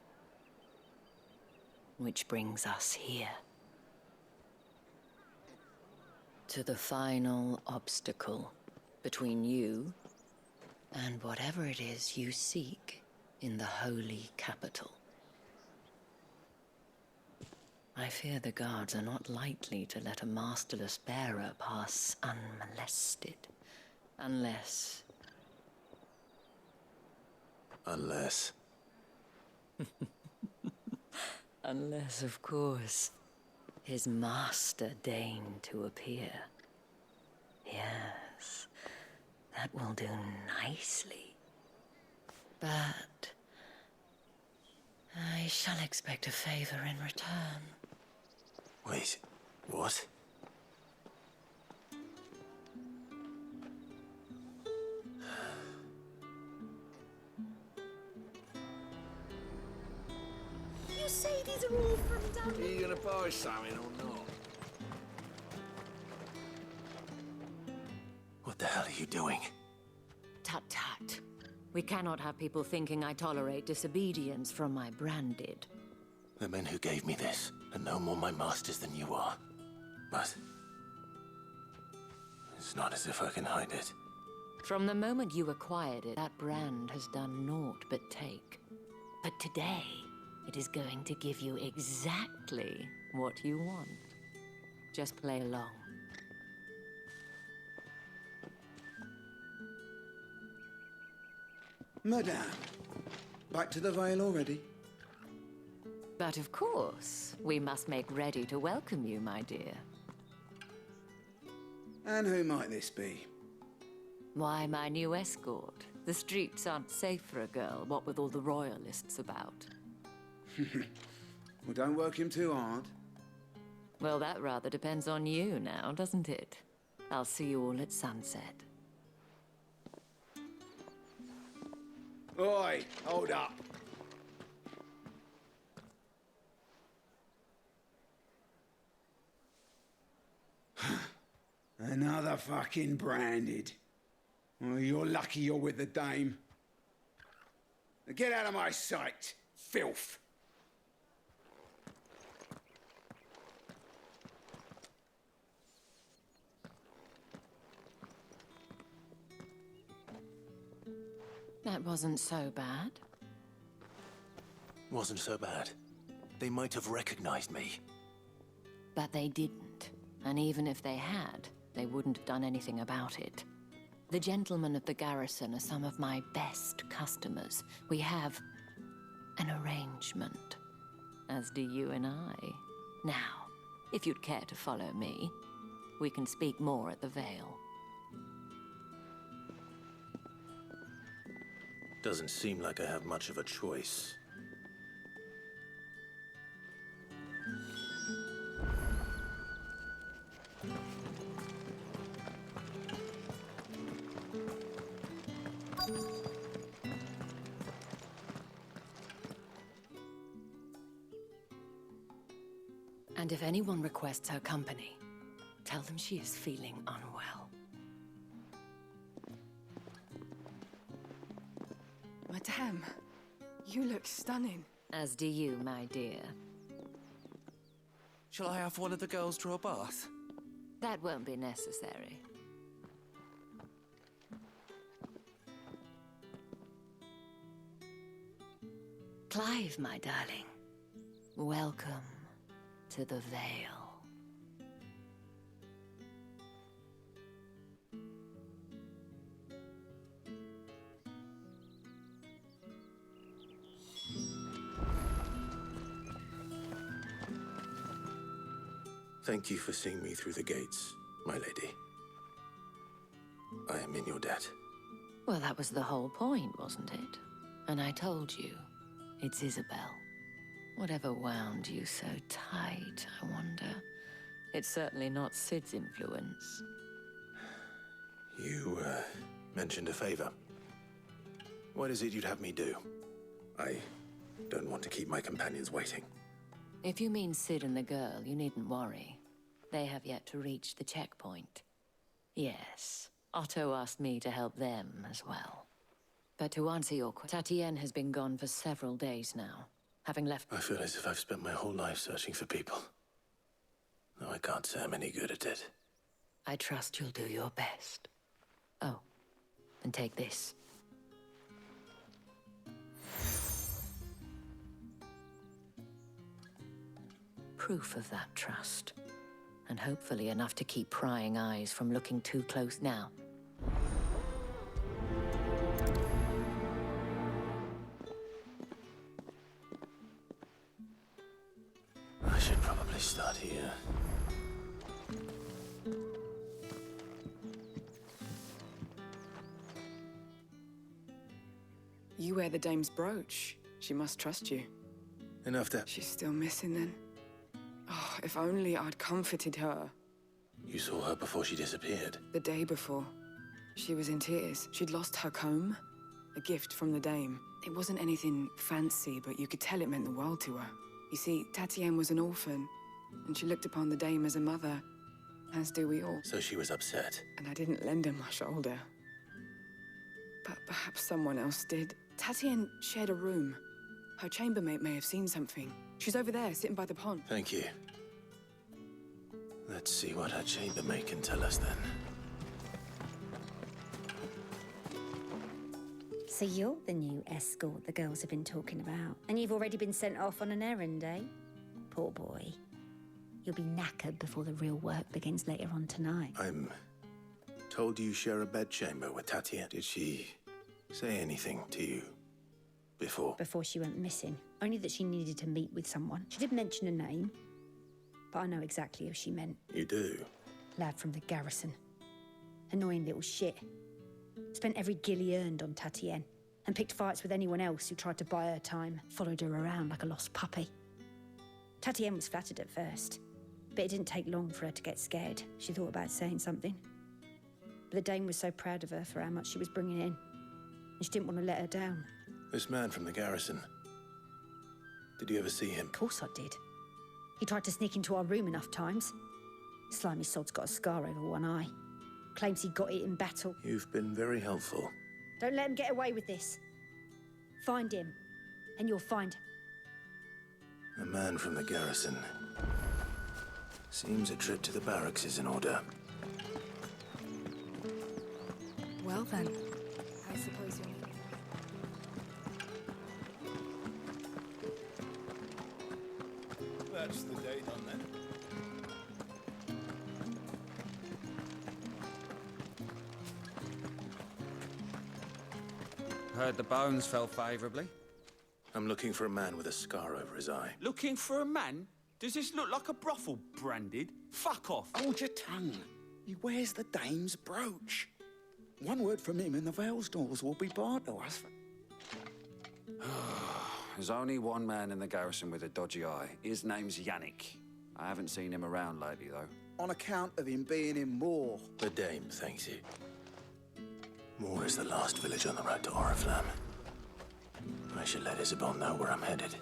Which brings us here. To the final obstacle between you and whatever it is you seek in the holy capital. I fear the guards are not likely to let a masterless bearer pass unmolested. Unless... Unless, of course, his master deigned to appear. Yes, that will do nicely. But I shall expect a favor in return. Wait, what? You say these are all from down Are you gonna buy something or not? What the hell are you doing? Tut tut. We cannot have people thinking I tolerate disobedience from my branded. The men who gave me this are no more my masters than you are. But it's not as if I can hide it. From the moment you acquired it, that brand has done naught but take. But today, it is going to give you exactly what you want. Just play along. Madame, back to the Vale already? But of course, we must make ready to welcome you, my dear. And who might this be? Why, my new escort. The streets aren't safe for a girl, what with all the royalists about. Well, don't work him too hard. Well, that rather depends on you now, doesn't it? I'll see you all at sunset. Oi, hold up. Another fucking branded. Well, you're lucky you're with the dame. Now get out of my sight, filth. That wasn't so bad. Wasn't so bad. They might have recognized me. But they didn't. And even if they had, they wouldn't have done anything about it. The gentlemen of the garrison are some of my best customers. We have an arrangement, as do you and I. Now, if you'd care to follow me, we can speak more at the Vale. Doesn't seem like I have much of a choice. And if anyone requests her company, tell them she is feeling unwell. Madame, you look stunning. As do you, my dear. Shall I have one of the girls draw a bath? That won't be necessary. Clive, my darling. Welcome to the Vale. Thank you for seeing me through the gates, my lady. I am in your debt. Well, that was the whole point, wasn't it? And I told you, it's Isabel. Whatever wound you so tight, I wonder. It's certainly not Sid's influence. You, mentioned a favor. What is it you'd have me do? I don't want to keep my companions waiting. If you mean Sid and the girl, you needn't worry. They have yet to reach the checkpoint. Yes, Otto asked me to help them as well. But to answer your question, Tatienne has been gone for several days now, having left... I feel as if I've spent my whole life searching for people. Though I can't say I'm any good at it. I trust you'll do your best. Oh, and take this. Proof of that trust. And hopefully enough to keep prying eyes from looking too close now. I should probably start here. You wear the dame's brooch. She must trust you. Enough that... She's still missing then. Oh, if only I'd comforted her. You saw her before she disappeared? The day before. She was in tears. She'd lost her comb. A gift from the dame. It wasn't anything fancy, but you could tell it meant the world to her. You see, Tatienne was an orphan, and she looked upon the dame as a mother, as do we all. So she was upset. And I didn't lend her my shoulder. But perhaps someone else did. Tatienne shared a room. Her chambermaid may have seen something. She's over there, sitting by the pond. Thank you. Let's see what her chambermaid can tell us then. So you're the new escort the girls have been talking about. And you've already been sent off on an errand, eh? Poor boy. You'll be knackered before the real work begins later on tonight. I'm told you share a bedchamber with Tatienne. Did she say anything to you before? Before she went missing. Only that she needed to meet with someone. She did mention a name, but I know exactly who she meant. You do? Lad from the garrison. Annoying little shit. Spent every guil he earned on Tatienne, and picked fights with anyone else who tried to buy her time. Followed her around like a lost puppy. Tatienne was flattered at first, but it didn't take long for her to get scared. She thought about saying something. But the dame was so proud of her for how much she was bringing in, and she didn't want to let her down. This man from the garrison. Did you ever see him? Of course I did. He tried to sneak into our room enough times. Slimy sod's got a scar over one eye. Claims he got it in battle. You've been very helpful. Don't let him get away with this. Find him, and you'll find A man from the garrison. Seems a trip to the barracks is in order. Well then, I suppose you'll... That's the day done then. Heard the bones fell favourably. I'm looking for a man with a scar over his eye. Looking for a man? Does this look like a brothel, Branded? Fuck off. Hold your tongue. He wears the dame's brooch. One word from him and the Velsdorls will be barred to us. There's only one man in the garrison with a dodgy eye. His name's Yannick. I haven't seen him around lately, though. On account of him being in Moor. The dame thanks you. Moor is the last village on the road to Oriflamme. I should let Isabel know where I'm headed.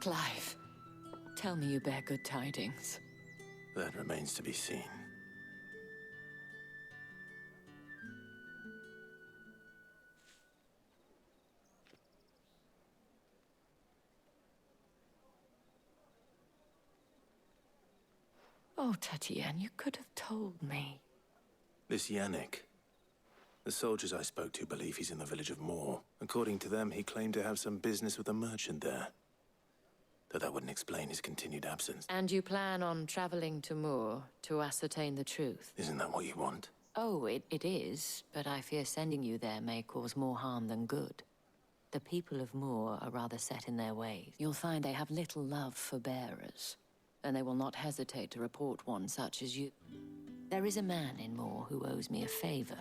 Clive, tell me you bear good tidings. That remains to be seen. Oh, Tatienne, you could have told me. This Yannick. The soldiers I spoke to believe he's in the village of Moor. According to them, he claimed to have some business with a merchant there. Though that wouldn't explain his continued absence. And you plan on traveling to Moor to ascertain the truth? Isn't that what you want? Oh, it is, but I fear sending you there may cause more harm than good. The people of Moor are rather set in their ways. You'll find they have little love for bearers, and they will not hesitate to report one such as you. There is a man in Moor who owes me a favor.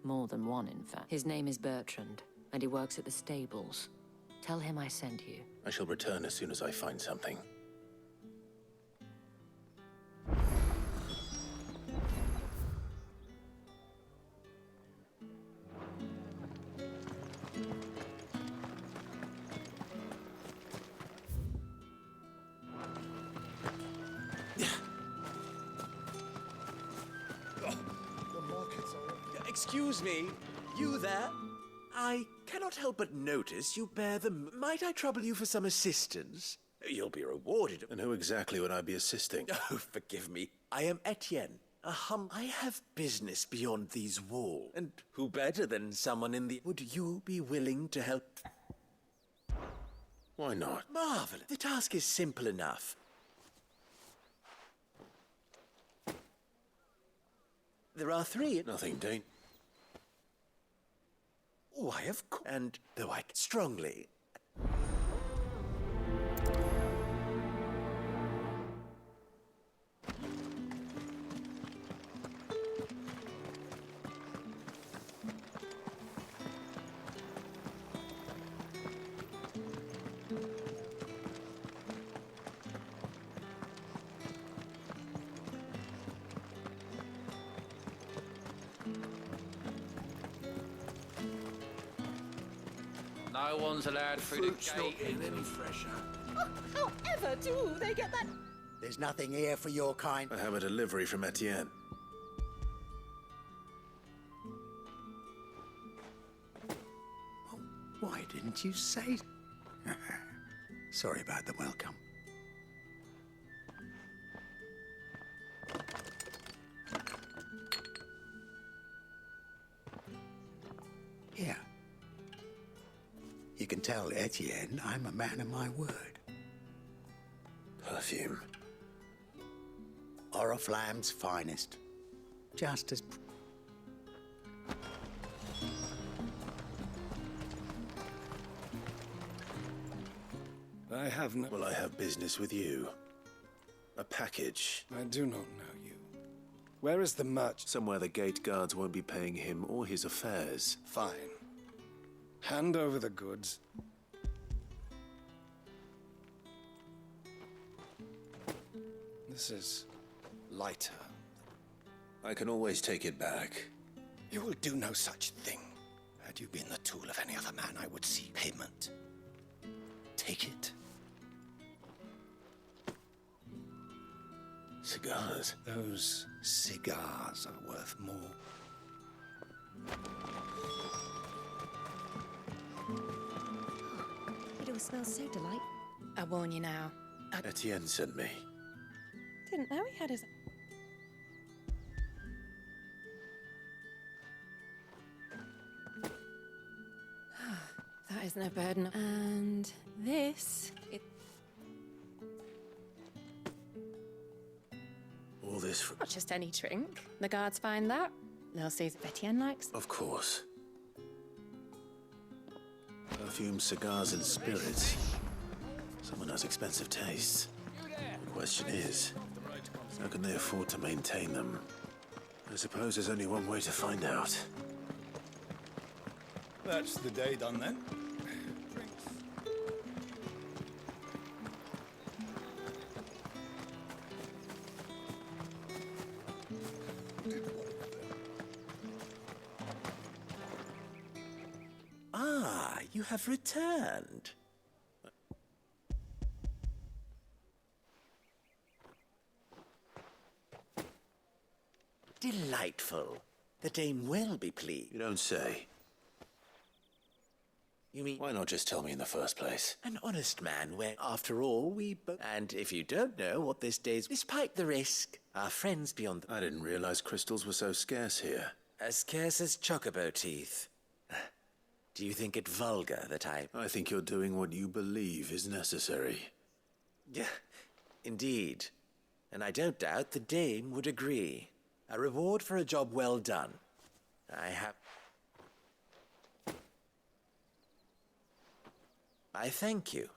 More than one, in fact. His name is Bertrand, and he works at the stables. Tell him I sent you. I shall return as soon as I find something. Excuse me, you there? I cannot help but notice you bear the... Might I trouble you for some assistance? You'll be rewarded. And who exactly would I be assisting? Oh, forgive me. I am Etienne. I have business beyond these walls. And who better than someone in the... Would you be willing to help? Why not? Marvelous. The task is simple enough. There are three... Nothing, Dane. Why, of course. And though I strongly... No one's allowed through the Fruit's not gate. getting any fresher. However do they get that? There's nothing here for your kind. I have a delivery from Etienne. Why didn't you say? Sorry about the welcome. Here. You can tell Etienne I'm a man of my word. Perfume. Oriflamme's finest. Just as... I have no... Well, I have business with you. A package. I do not know you. Where is the merchant? Somewhere the gate guards won't be paying him or his affairs. Fine. Hand over the goods. This is lighter. I can always take it back. You will do no such thing. Had you been the tool of any other man, I would see payment. Take it. Cigars? Those cigars are worth more. It all smells so delightful. I warn you now. Etienne sent me. Didn't know he had his... That is no burden. And this... all this for... Not just any drink. The guards find that. They'll see that Etienne likes. Of course. Perfume, cigars, and spirits. Someone has expensive tastes. The question is, how can they afford to maintain them? I suppose there's only one way to find out. That's the day done then. Ah, you have returned. Delightful. The dame will be pleased. You don't say. You mean... Why not just tell me in the first place? An honest man, where, after all, we both... And if you don't know what this day's... Despite the risk, our friends beyond the... I didn't realize crystals were so scarce here. As scarce as chocobo teeth. Do you think it vulgar that I think you're doing what you believe is necessary. Yeah, indeed. And I don't doubt the dame would agree. A reward for a job well done. I thank you.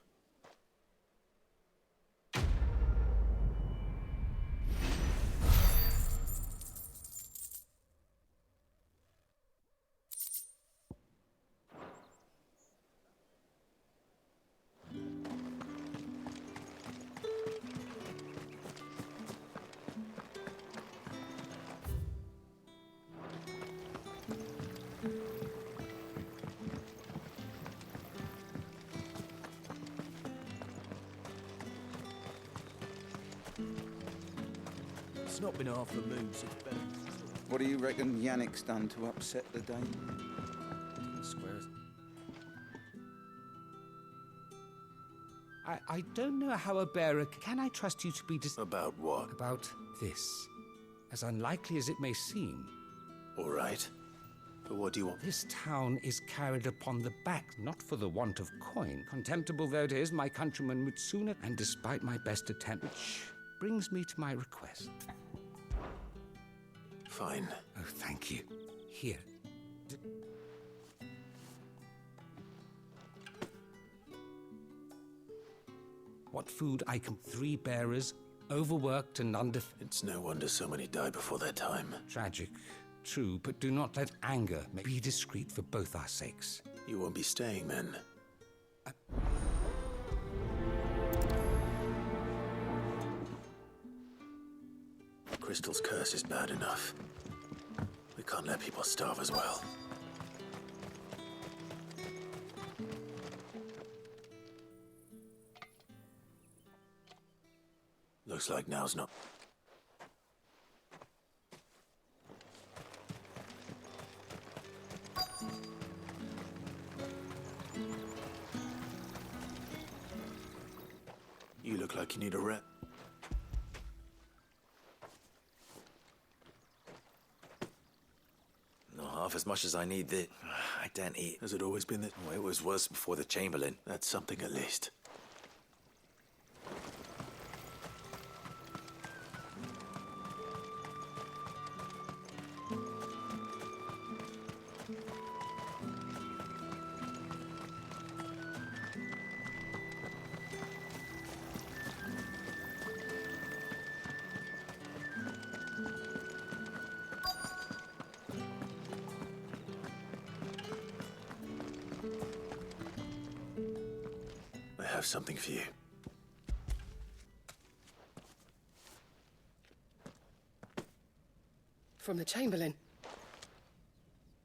It's not been half a moon since Ben. What do you reckon Yannick's done to upset the dame? Squares. I don't know how a bearer... Can I trust you to be... About what? About this. As unlikely as it may seem. All right. But what do you want? This town is carried upon the back, not for the want of coin. Contemptible though it is, my countrymen would sooner... And despite my best attempt, which brings me to my request. Fine. Oh, thank you. Here. What food I can... 3 bearers, overworked and under... It's no wonder so many die before their time. Tragic, true, but do not let anger be discreet for both our sakes. You won't be staying then. Crystal's curse is bad enough. We can't let people starve as well. Looks like now's not... You look like you need a rest. Not half as much as I need. I don't eat. Has it always been that? Oh, it was worse before the Chamberlain. That's something at least. I have something for you. From the Chamberlain.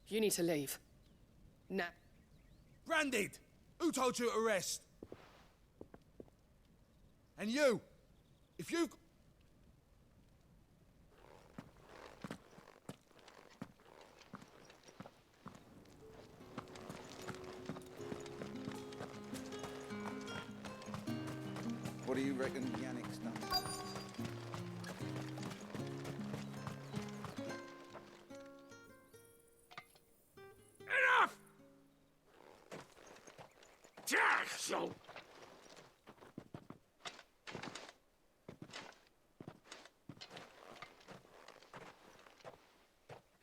You need to leave. Now. Branded! Who told you to rest? And you! If you've... What do you reckon Yannick's done? Enough! Jackson!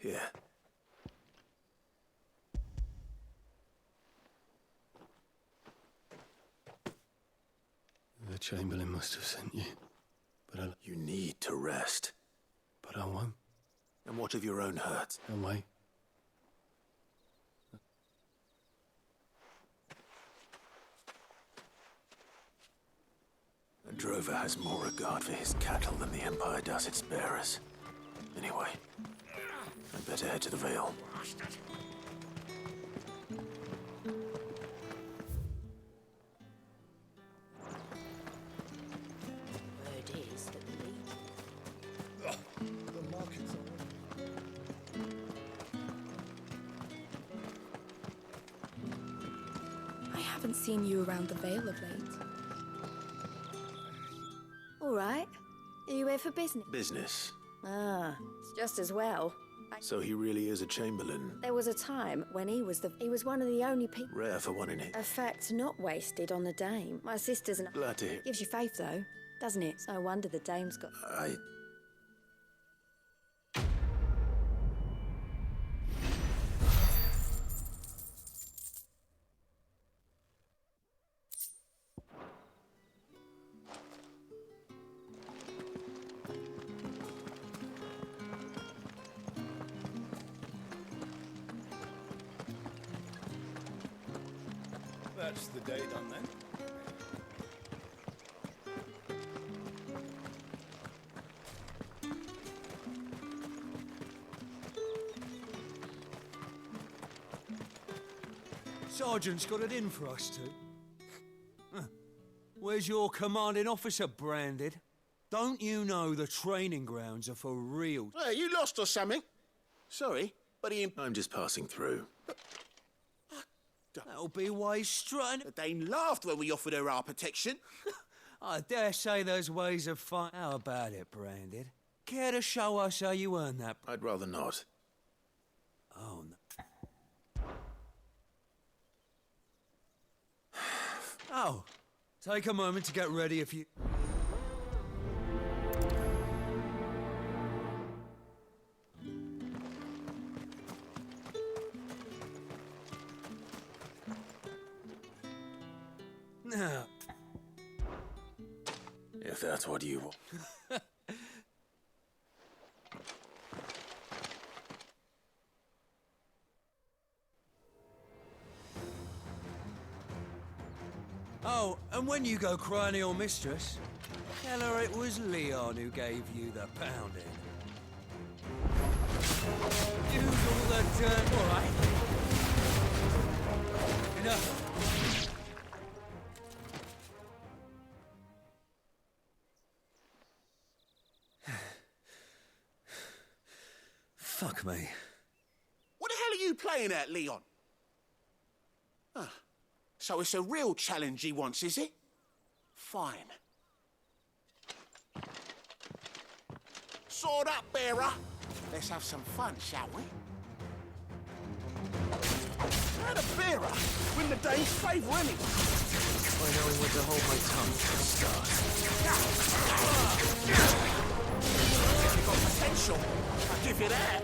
Here. The Chamberlain must have sent you. But You need to rest. But I won't. And what of your own hurt? I'll wait. A drover has more regard for his cattle than the Empire does its bearers. Anyway, I'd better head to the Vale. Word is that The market's I haven't seen you around the Vale of late. All right. Are you here for business? Business. Ah, it's just as well. So he really is a Chamberlain. There was a time when he was one of the only people. Rare for one in it. A fact not wasted on the Dame. My sisters and Glad to hear. Gives you faith though, doesn't it? No wonder the Dame's got. That's the day done then. Sergeant's got it in for us two. Huh. Where's your commanding officer, Branded? Don't you know the training grounds are for real? Hey, you lost or something? Sorry, but I'm just passing through. That'll be why he's strutting. The Dane laughed when we offered her our protection. I dare say there's ways of fighting. How about it, Branded? Care to show us how you earn that? I'd rather not. Oh, no. Oh, take a moment to get ready if you... Now... If that's what you want. Oh, and when you go crying to your mistress, tell her it was Leon who gave you the pounding. Use all the dirt. All right. Enough. Fuck me. What the hell are you playing at, Leon? Ah, so it's a real challenge he wants, is it? Fine. Sword up, bearer. Let's have some fun, shall we? How the bearer? Win the day's favour, innit? I know when to hold my tongue for a start. You've got potential. I'll give you that.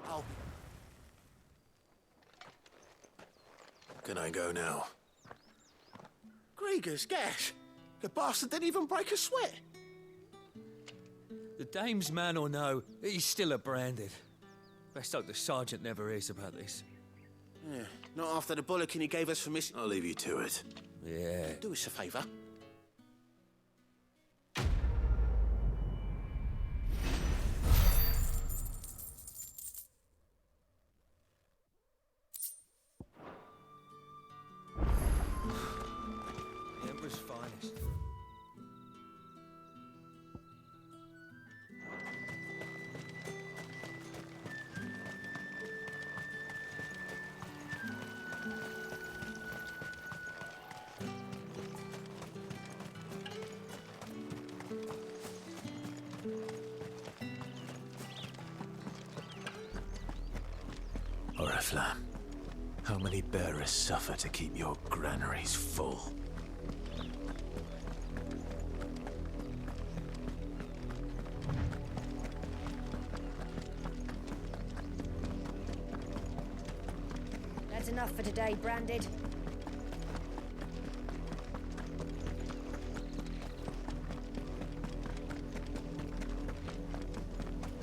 Oh. Can I go now? Grieger's gas. The bastard didn't even break a sweat. The Dame's man or no, he's still a Branded. Best hope the Sergeant never hears about this. Yeah, not after the bollocking he gave us for missing. I'll leave you to it. Yeah. Do us a favour. The Emperor's finest. Flam. How many bearers suffer to keep your granaries full? That's enough for today, Branded.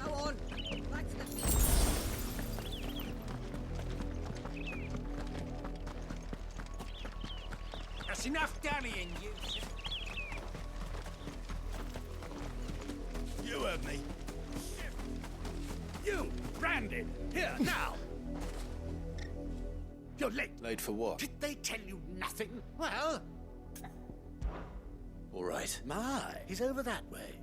Go on. Back to the That's enough dallying, you. You heard me. You, Brandon, here, now. You're late. Late for what? Did they tell you nothing? Well... All right. My, he's over that way.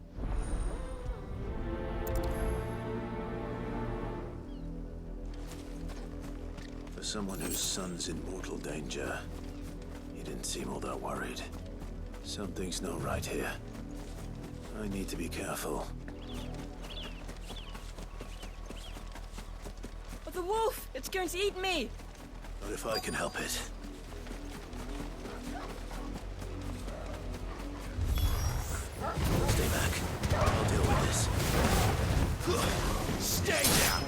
For someone whose son's in mortal danger, he didn't seem all that worried. Something's not right here. I need to be careful. Oh, the wolf! It's going to eat me! Not if I can help it. Stay back. I'll deal with this. Stay down!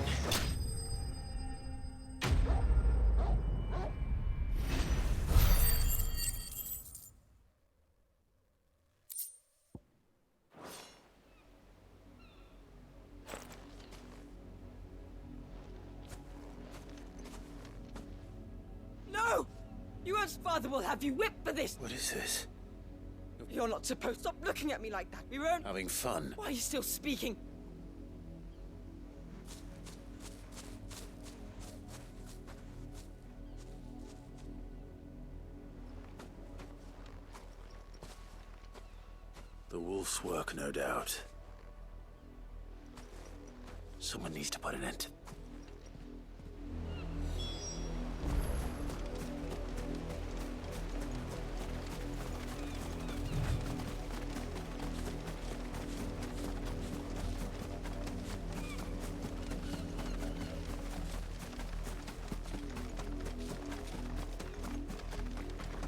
No! Your father will have you whipped for this! What is this? You're not supposed to stop looking at me like that. We weren't... Having fun. Why are you still speaking? The wolf's work, no doubt. Someone needs to put an end to...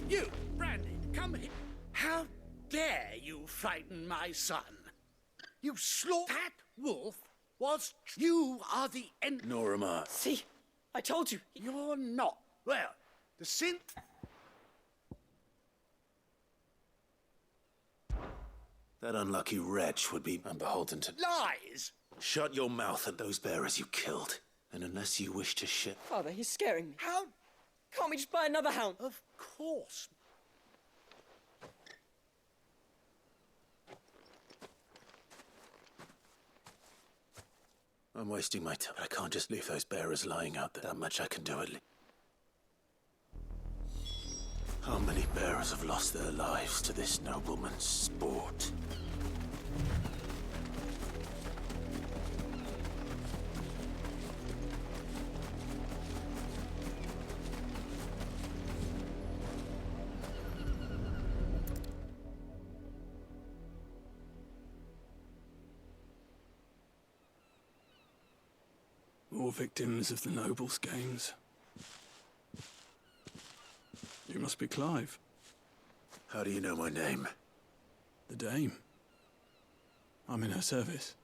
You, Brandon, come here. How dare you frighten my son? You slaughtered that wolf was... You are the end... Nor am I. See? I told you. You're not. Well, the sin... That unlucky wretch would be unbeholden to... Lies! Shut your mouth at those bearers you killed. And unless you wish to shit... Father, he's scaring me. How... Can't we just buy another hound? Of course. I'm wasting my time. I can't just leave those bearers lying out there. That much I can do at least. How many bearers have lost their lives to this nobleman's sport? More victims of the nobles' games. You must be Clive. How do you know my name? The Dame. I'm in her service,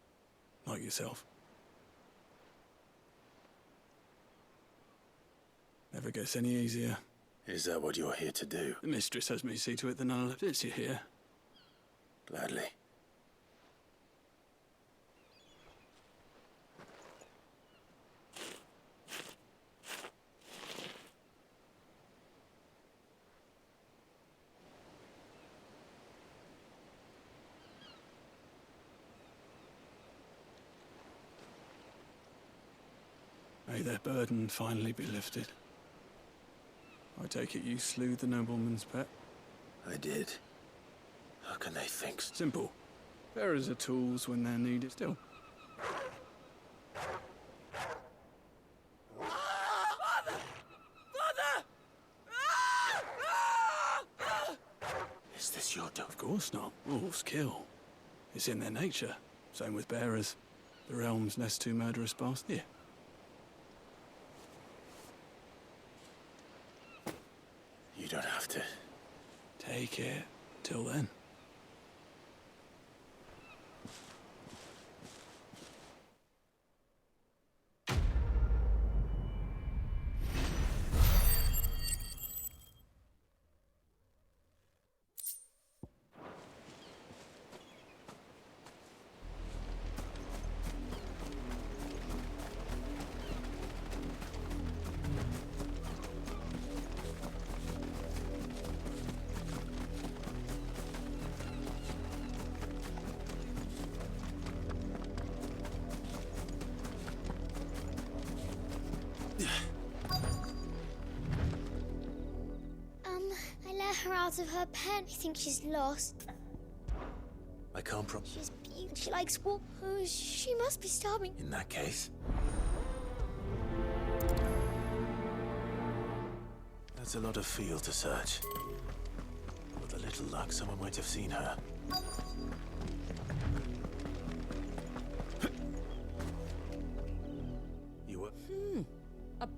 like yourself. Never gets any easier. Is that what you're here to do? The mistress has me see to it that none of it's you here. Gladly. May their burden finally be lifted. I take it you slew the nobleman's pet? I did. How can they think? Simple. Bearers are tools when they're needed still. Is this your doing? Of course not. Wolves kill. It's in their nature. Same with bearers. The realm's nest two murderous bastards. Here. take it. Till then. I let her out of her pen. I think she's lost. I can't She's beautiful. She likes walk. Oh, she must be starving. In that case... That's a lot of field to search. With a little luck, someone might have seen her. You were...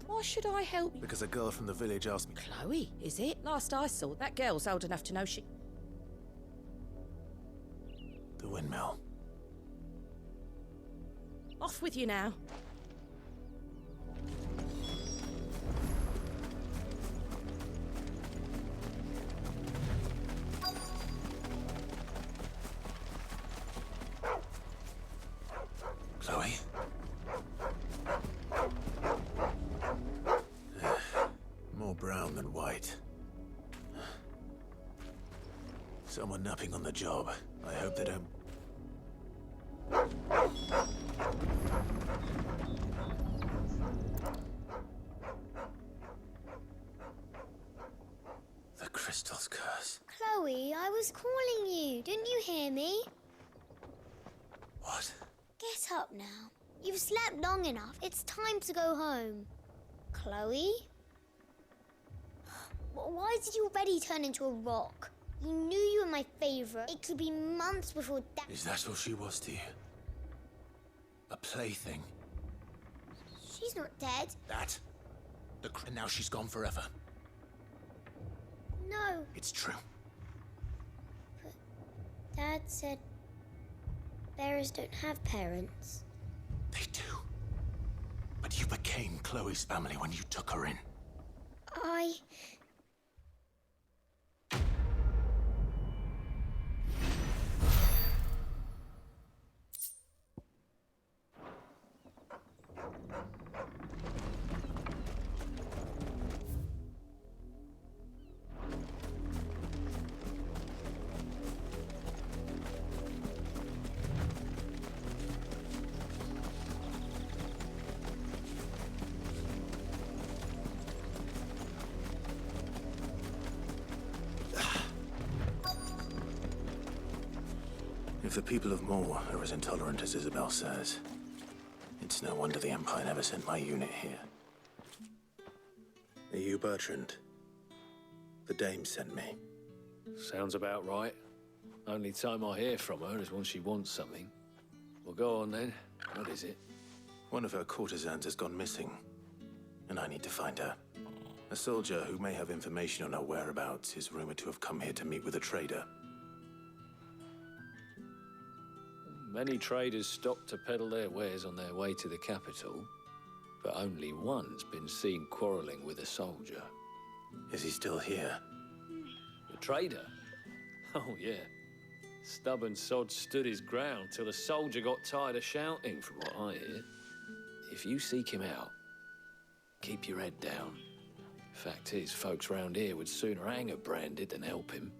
Why should I help you? Because a girl from the village asked me... Chloe, is it? Last I saw, that girl's old enough to know she... The windmill. Off with you now. Chloe? More brown than white. Someone napping on the job. I hope they don't... The crystal's curse. Chloe, I was calling you. Didn't you hear me? What? Get up now. You've slept long enough. It's time to go home. Chloe? Why did you already turn into a rock? You knew you were my favorite. It could be months before that. Is that all she was to you? A plaything? She's not dead. That? And now she's gone forever. No. It's true. But Dad said bearers don't have parents. They do. But you became Chloe's family when you took her in. If the people of Moor are as intolerant as Isabel says, it's no wonder the Empire never sent my unit here. Are you Bertrand? The dame sent me. Sounds about right. Only time I hear from her is when she wants something. Well, go on then. What is it? One of her courtesans has gone missing, and I need to find her. A soldier who may have information on her whereabouts is rumored to have come here to meet with a trader. Many traders stop to peddle their wares on their way to the capital, but only one's been seen quarreling with a soldier. Is he still here? The trader? Oh, yeah. Stubborn sod stood his ground till the soldier got tired of shouting, from what I hear. If you seek him out, keep your head down. Fact is, folks round here would sooner hang a branded than help him.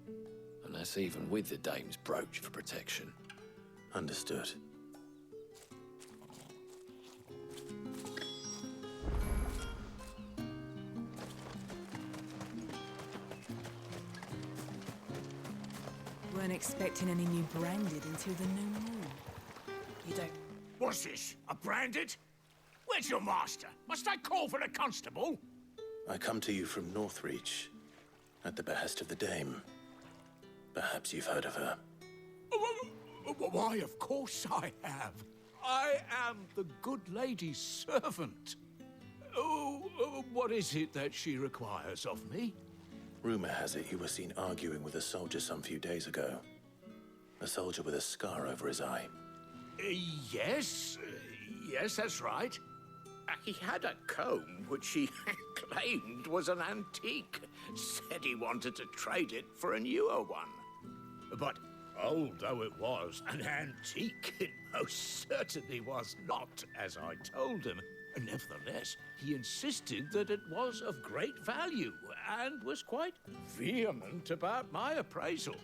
And that's even with the dame's brooch for protection. Understood. Weren't expecting any new branded until the new moon. You don't... What's this? A branded? Where's your master? Must I call for the constable? I come to you from Northreach, at the behest of the dame. Perhaps you've heard of her. Why, of course I have. I am the good lady's servant. Oh, what is it that she requires of me? Rumor has it you were seen arguing with a soldier some few days ago. A soldier with a scar over his eye. Yes, that's right. He had a comb which he claimed was an antique. Said he wanted to trade it for a newer one. But old though it was, an antique it most certainly was not, as I told him. Nevertheless, he insisted that it was of great value and was quite vehement about my appraisal.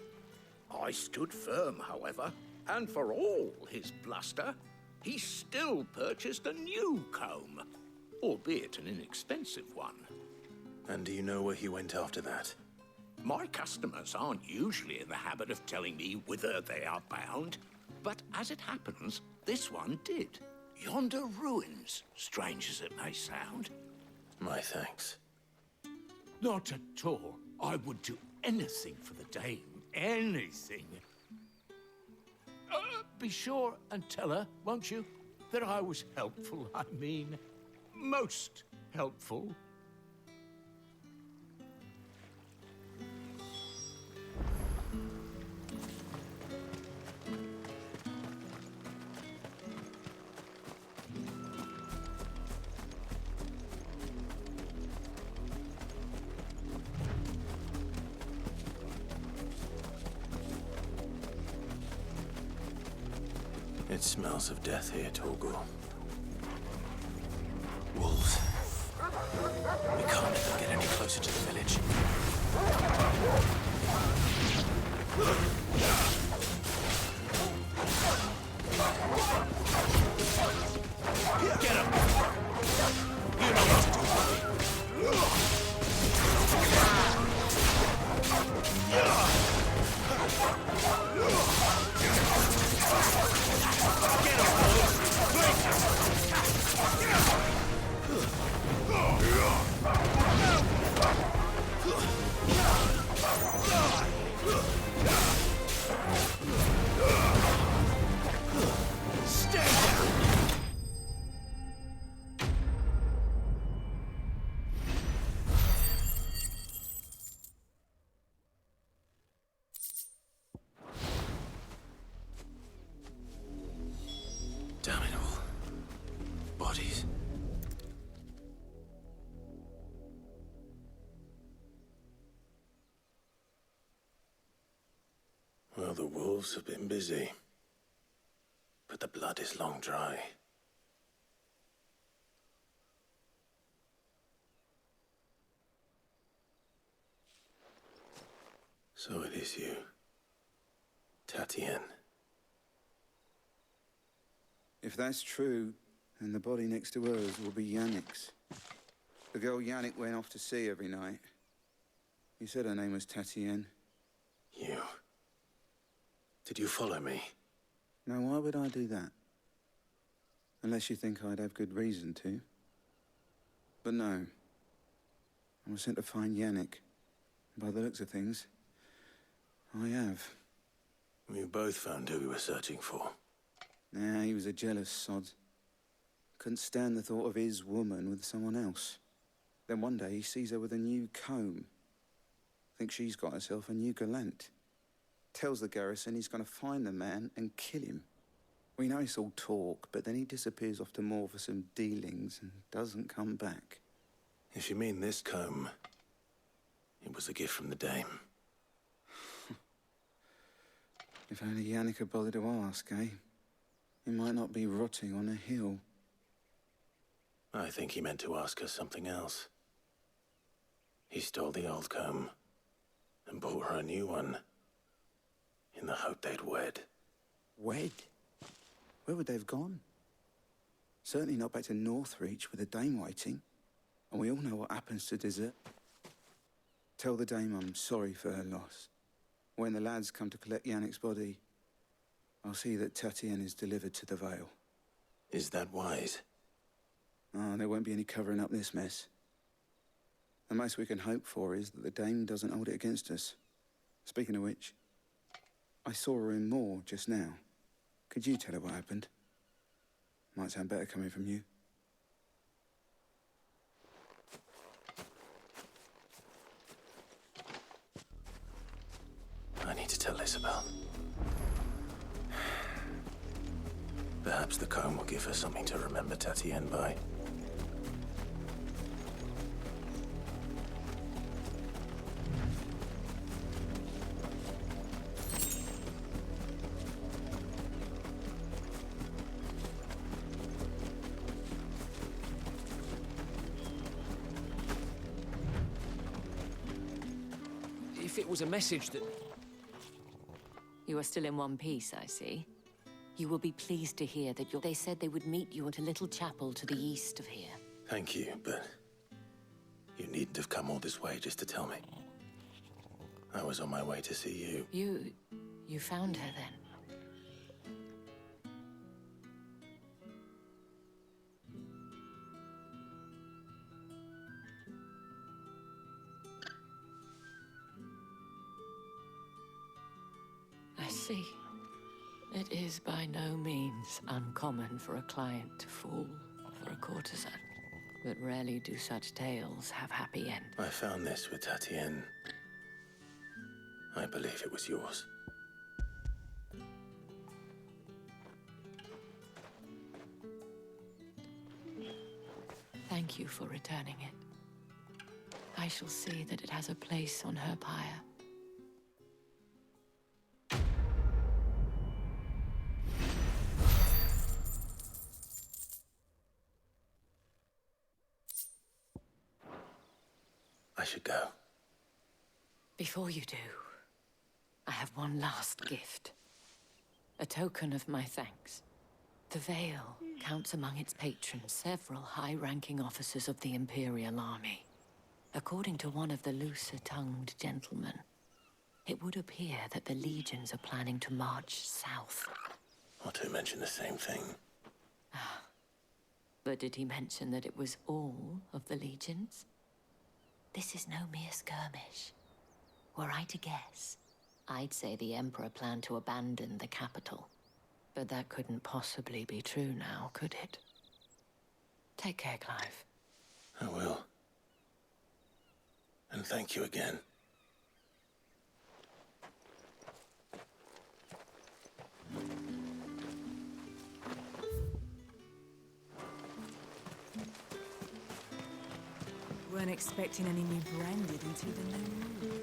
I stood firm, however, and for all his bluster, he still purchased a new comb, albeit an inexpensive one. And do you know where he went after that? My customers aren't usually in the habit of telling me whither they are bound, but as it happens, this one did. Yonder ruins, strange as it may sound. My thanks. Not at all. I would do anything for the dame. Anything. Be sure and tell her, won't you, that I was helpful. I mean, most helpful. It smells of death here, Torgal. Wolves. We can't let them get any closer to the village. Get him! You know what to do, buddy. Damn it all. Bodies. Well, the wolves have been busy. But the blood is long dry. So it is you, Tatienne. If that's true, then the body next to hers will be Yannick's. The girl Yannick went off to sea every night. You said her name was Tatienne. You? Did you follow me? Now, why would I do that? Unless you think I'd have good reason to. But no. I was sent to find Yannick. By the looks of things, I have. We both found who we were searching for. Nah, he was a jealous sod. Couldn't stand the thought of his woman with someone else. Then one day he sees her with a new comb. Thinks she's got herself a new gallant. Tells the garrison he's going to find the man and kill him. We know it's all talk, but then he disappears off to Moor for some dealings and doesn't come back. If you mean this comb, it was a gift from the dame. If only Yannick had bothered to ask, eh? He might not be rotting on a hill. I think he meant to ask her something else. He stole the old comb and bought her a new one in the hope they'd wed. Wed? Where would they have gone? Certainly not back to Northreach with the dame waiting. And we all know what happens to desert. Tell the dame I'm sorry for her loss. When the lads come to collect Yannick's body, I'll see that Tatienne is delivered to the Vale. Is that wise? Oh, there won't be any covering up this mess. The most we can hope for is that the dame doesn't hold it against us. Speaking of which, I saw her in Moor just now. Could you tell her what happened? Might sound better coming from you. tell Isabel. Perhaps the comb will give her something to remember Tatienne by. If it was a message that... You are still in one piece, I see. You will be pleased to hear that they said they would meet you at a little chapel to the east of here. Thank you, but you needn't have come all this way just to tell me. I was on my way to see you. You found her then? I see. It is by no means uncommon for a client to fall for a courtesan, but rarely do such tales have happy end. I found this with Tatienne. I believe it was yours. Thank you for returning it. I shall see that it has a place on her pyre. I should go. Before you do, I have one last gift. A token of my thanks. The Vale counts among its patrons several high-ranking officers of the Imperial Army. According to one of the looser-tongued gentlemen, it would appear that the legions are planning to march south. Otto mentioned the same thing. But did he mention that it was all of the legions? This is no mere skirmish. Were I to guess, I'd say the Emperor planned to abandon the capital. But that couldn't possibly be true now, could it? Take care, Clive. I will. And thank you again. Weren't expecting any new branded until the new moon.